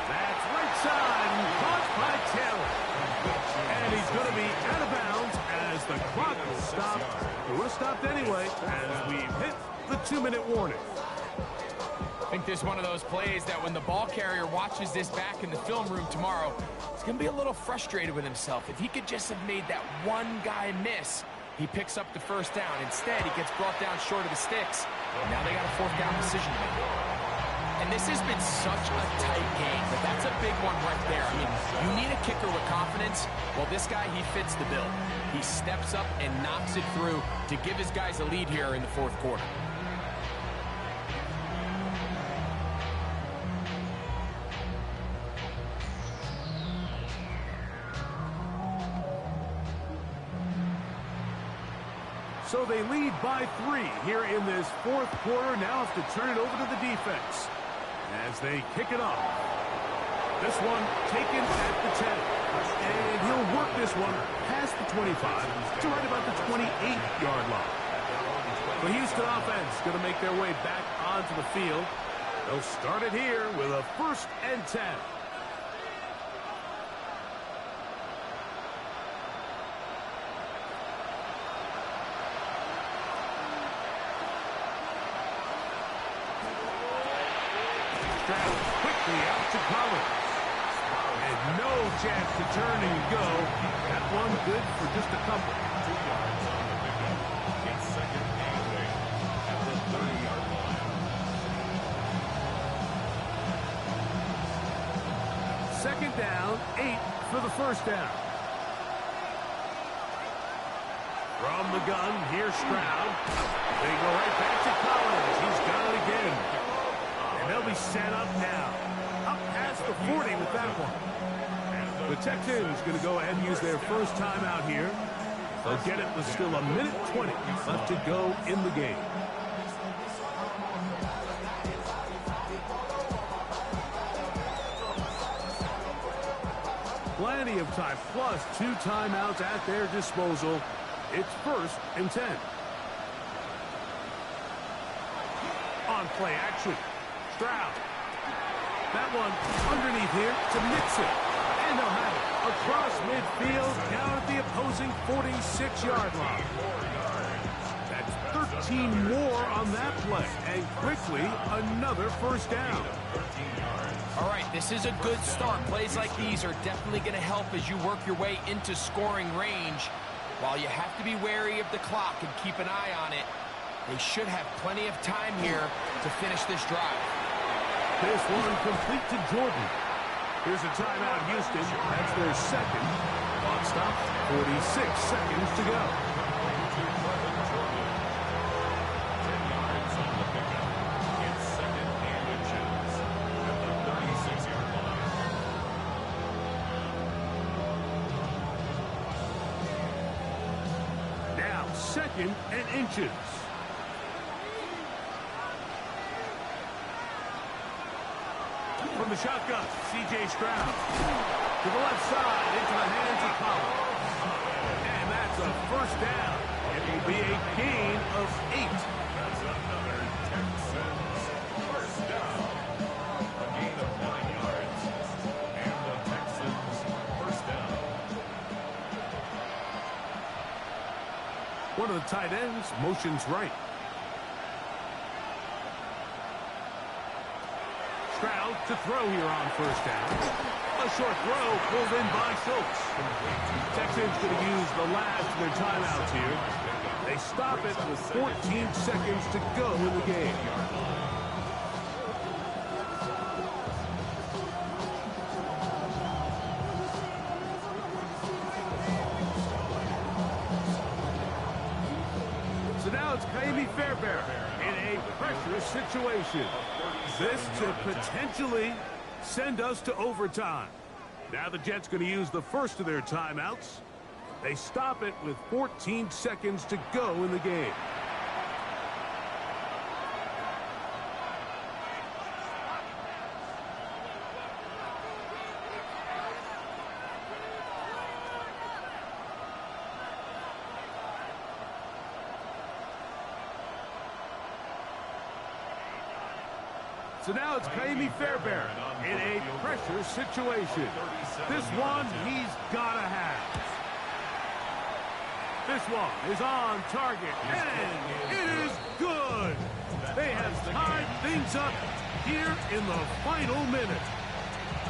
Speaker 9: That's right side, caught by Taylor. And he's going to be out of bounds as the clock will stop. It would have stopped anyway as we've hit the 2-minute warning.
Speaker 10: I think this is one of those plays that when the ball carrier watches this back in the film room tomorrow, he's going to be a little frustrated with himself. If he could just have made that one guy miss, he picks up the first down. Instead, he gets brought down short of the sticks. And now they got a 4th down decision to make. And this has been such a tight game, but that's a big one right there. I mean, you need a kicker with confidence. Well, this guy, he fits the bill. He steps up and knocks it through to give his guys a lead here in the 4th quarter.
Speaker 9: So they lead by 3 here in this 4th quarter. Now have to turn it over to the defense as they kick it off. This one taken at the 10. And he'll work this one past the 25 to right about the 28-yard line. The Houston offense going to make their way back onto the field. They'll start it here with a 1st and 10. Quickly out to Collins. And no chance to turn and go. That one good for just a couple.
Speaker 6: 2 yards on the pickup. It's 2nd and 8 at the 30-yard line.
Speaker 9: 2nd down, 8 for the 1st down. From the gun, here's Stroud. They go right back to Collins. He's got it again. And they'll be set up now. Up past the 40 with that one. The Texans going to go ahead and use their first timeout here. They'll get it with still 1:20 left to go in the game. Plenty of time, plus 2 timeouts at their disposal. It's 1st and 10. On play action. Stroud. That one underneath here to Mixon. And they'll have it across midfield down at the opposing 46-yard line. That's 13 more on that play. And quickly, another 1st down.
Speaker 10: All right, this is a good start. Plays like these are definitely going to help as you work your way into scoring range. While you have to be wary of the clock and keep an eye on it, they should have plenty of time here to finish this drive.
Speaker 9: This one complete to Jordan. Here's a timeout, Houston. That's their second. Clock stop, 46 seconds to go.
Speaker 6: 10 yards on the pickup. It's 2nd and inches at the 36-yard line.
Speaker 9: Now, 2nd and inches. From the shotgun, C.J. Stroud. To the left side, into the hands of Collins. And that's a first down. It will be a gain of 8.
Speaker 6: That's another Texans first down. A gain of 9 yards. And the Texans first down.
Speaker 9: One of the tight ends motions right. Stroud to throw here on first down. A short throw pulled in by Schultz. Texans going to use the last of their timeouts here. They stop it with 14 seconds to go in the game. So now it's Kaimi Fairbairn in a pressure situation. This to potentially send us to overtime. Now the Jets going to use the first of their timeouts. They stop it with 14 seconds to go in the game. So now it's Kaimi Fairbairn in a pressure situation. This one he's got to have. This one is on target, and it is good. They have tied things up here in the final minute.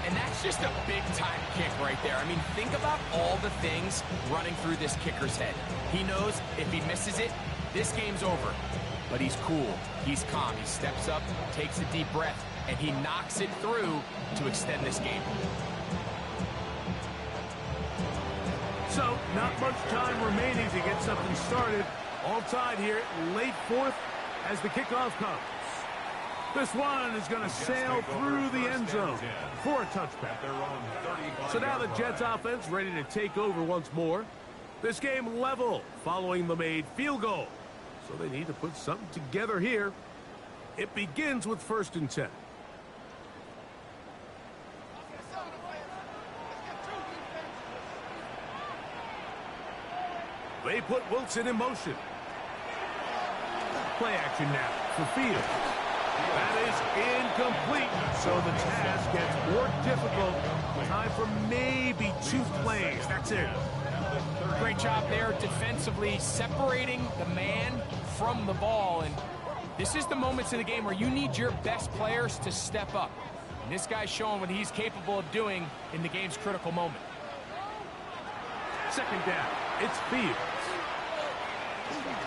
Speaker 10: And that's just a big-time kick right there. I mean, think about all the things running through this kicker's head. He knows if he misses it, this game's over. But he's cool, he's calm, he steps up, takes a deep breath, and he knocks it through to extend this game.
Speaker 9: So, not much time remaining to get something started. All tied here, late fourth as the kickoff comes. This one is going to sail through the end zone for a touchback. So now the Jets offense ready to take over once more. This game level following the made field goal. So they need to put something together here. It begins with 1st and 10. They put Wilson in motion. Play action now for Fields. That is incomplete. So the task gets more difficult. Time for maybe 2 plays. That's it.
Speaker 10: Great job there defensively, separating the man from the ball. And this is the moments in the game where you need your best players to step up. And this guy's showing what he's capable of doing in the game's critical moment.
Speaker 9: 2nd down. It's Fields.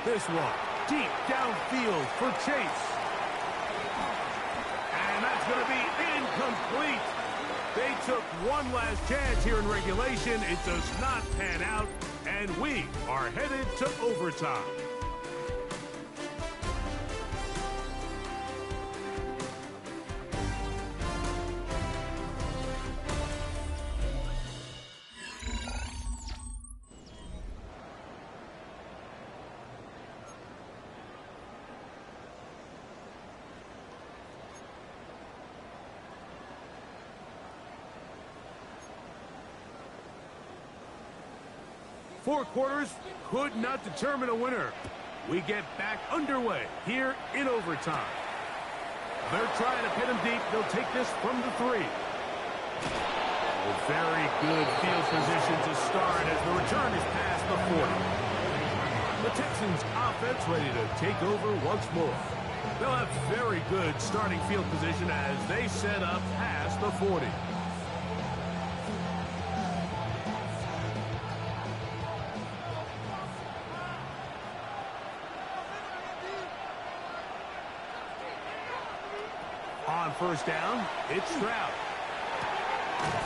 Speaker 9: This one deep downfield for Chase. And that's going to be incomplete. They took one last chance here in regulation. It does not pan out, and we are headed to overtime. Four quarters could not determine a winner. We get back underway here in overtime. They're trying to pin him deep. They'll take this from the 3. Very good field position to start as the return is past the 40. The Texans offense ready to take over once more. They'll have very good starting field position as they set up past the 40. on first down. It's Stroud.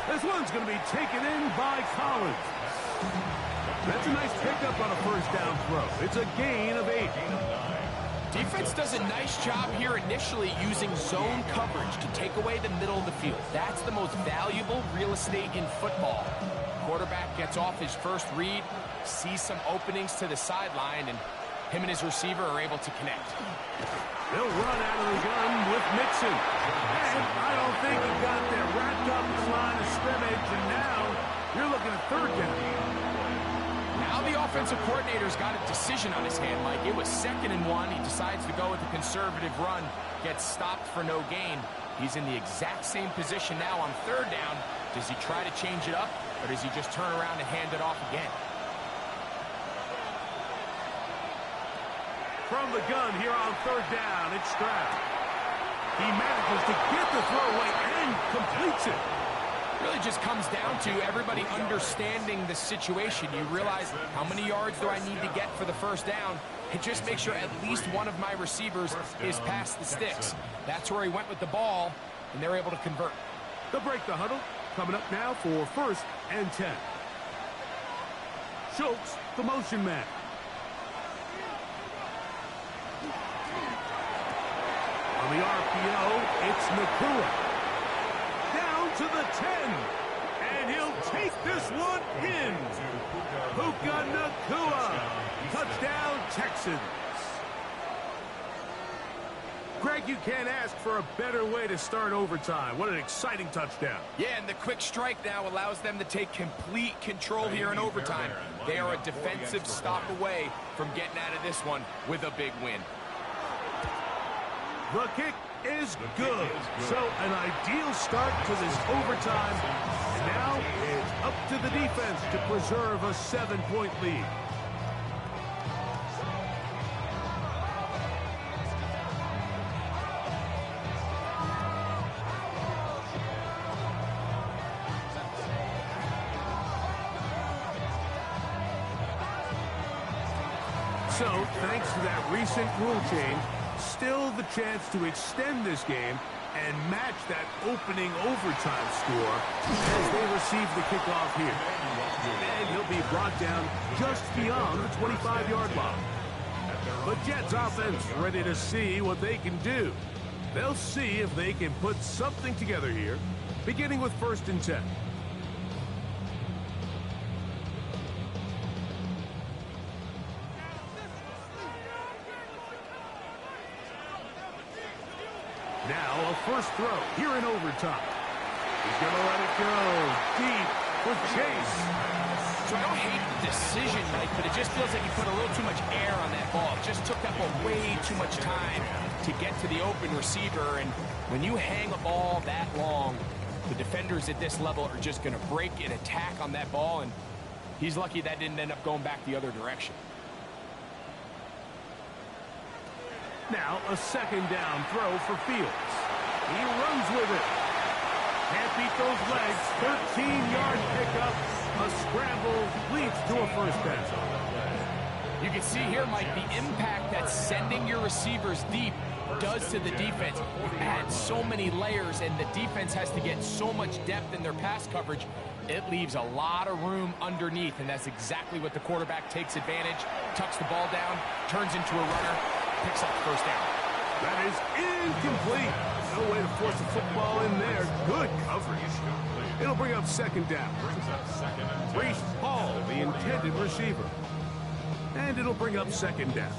Speaker 9: This one's going to be taken in by Collins. That's a nice pickup on a first down throw. It's a gain of 8.
Speaker 10: Defense does a nice job here initially using zone coverage to take away the middle of the field. That's the most valuable real estate in football. Quarterback gets off his first read, sees some openings to the sideline, and him and his receiver are able to connect.
Speaker 9: They'll run out of the gun with Mixon. And I don't think he got there wrapped up in the line of scrimmage, and now you're looking at third down.
Speaker 10: Now the offensive coordinator's got a decision on his hand, Mike. It was 2nd and 1. He decides to go with a conservative run, gets stopped for no gain. He's in the exact same position now on third down. Does he try to change it up, or does he just turn around and hand it off again?
Speaker 9: From the gun here on third down, it's Stroud. He manages to get the throw away and completes it.
Speaker 10: Really just comes down to everybody understanding the situation. You realize, how many yards do I need to get for the first down? And just make sure at least one of my receivers is past the sticks. That's where he went with the ball, and they're able to convert.
Speaker 9: They'll break the huddle. Coming up now for 1st and 10. Schultz, the motion man. On the RPO, it's Nakua. Down to the 10. And he'll take this one in. Puka Nakua. Touchdown, Texans. Greg, you can't ask for a better way to start overtime. What an exciting touchdown.
Speaker 10: Yeah, and the quick strike now allows them to take complete control here in overtime. They are a defensive stop away from getting out of this one with a big win.
Speaker 9: The kick is good. So an ideal start to this overtime. And now it's up to the defense to preserve a 7-point lead. So, thanks to that recent rule change, still the chance to extend this game and match that opening overtime score as they receive the kickoff here. And he'll be brought down just beyond the 25-yard line. The Jets offense ready to see what they can do. They'll see if they can put something together here, beginning with 1st and 10. Now a first throw here in overtime. He's going to let it go deep for Chase.
Speaker 10: So I don't hate the decision, Mike, but it just feels like he put a little too much air on that ball. It just took that ball way too much time to get to the open receiver. And when you hang a ball that long, the defenders at this level are just going to break and attack on that ball. And he's lucky that didn't end up going back the other direction.
Speaker 9: Now a 2nd down throw for Fields. He runs with it. Can't beat those legs. 13-yard pickup. A scramble leads to a first down.
Speaker 10: You can see here, Mike, the impact that sending your receivers deep does to the defense. You add so many layers, and the defense has to get so much depth in their pass coverage. It leaves a lot of room underneath, and that's exactly what the quarterback takes advantage. Tucks the ball down, turns into a runner, picks up the first down.
Speaker 9: That is incomplete. No way to force a football in there. Good coverage. It'll bring up 2nd down. Reese Hall, the intended receiver. And it'll bring up 2nd down.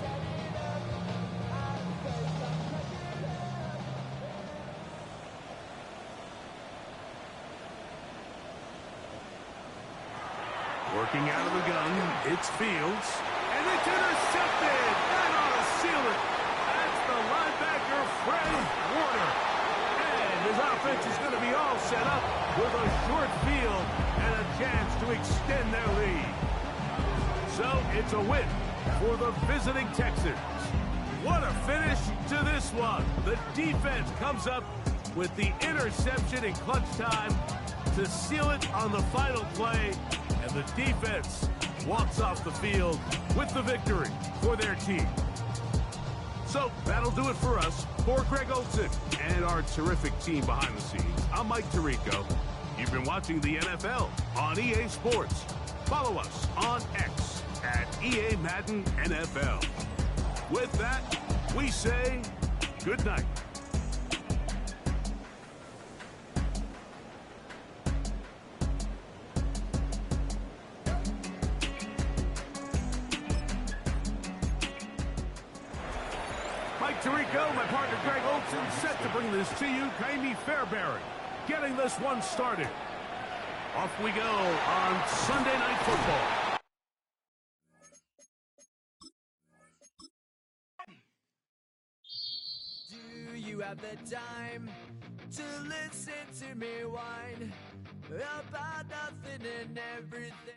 Speaker 9: Working out of the gun, it's Fields. And it's intercepted! That ought to seal it! That's the linebacker, Fred Warner. And his offense is going to be all set up with a short field and a chance to extend their lead. So it's a win for the visiting Texans. What a finish to this one. The defense comes up with the interception in clutch time to seal it on the final play. And the defense walks off the field with the victory for their team. So that'll do it for us. For Greg Olson and our terrific team behind the scenes, I'm Mike Tirico. You've been watching the NFL on EA Sports. Follow us on X at EA Madden NFL. With that, we say good night. Mike Tirico, my partner Greg Olson, set to bring this to you. Jamie Fairbairn getting this one started. Off we go on Sunday Night Football.
Speaker 3: Do you have the time to listen to me whine about nothing and everything?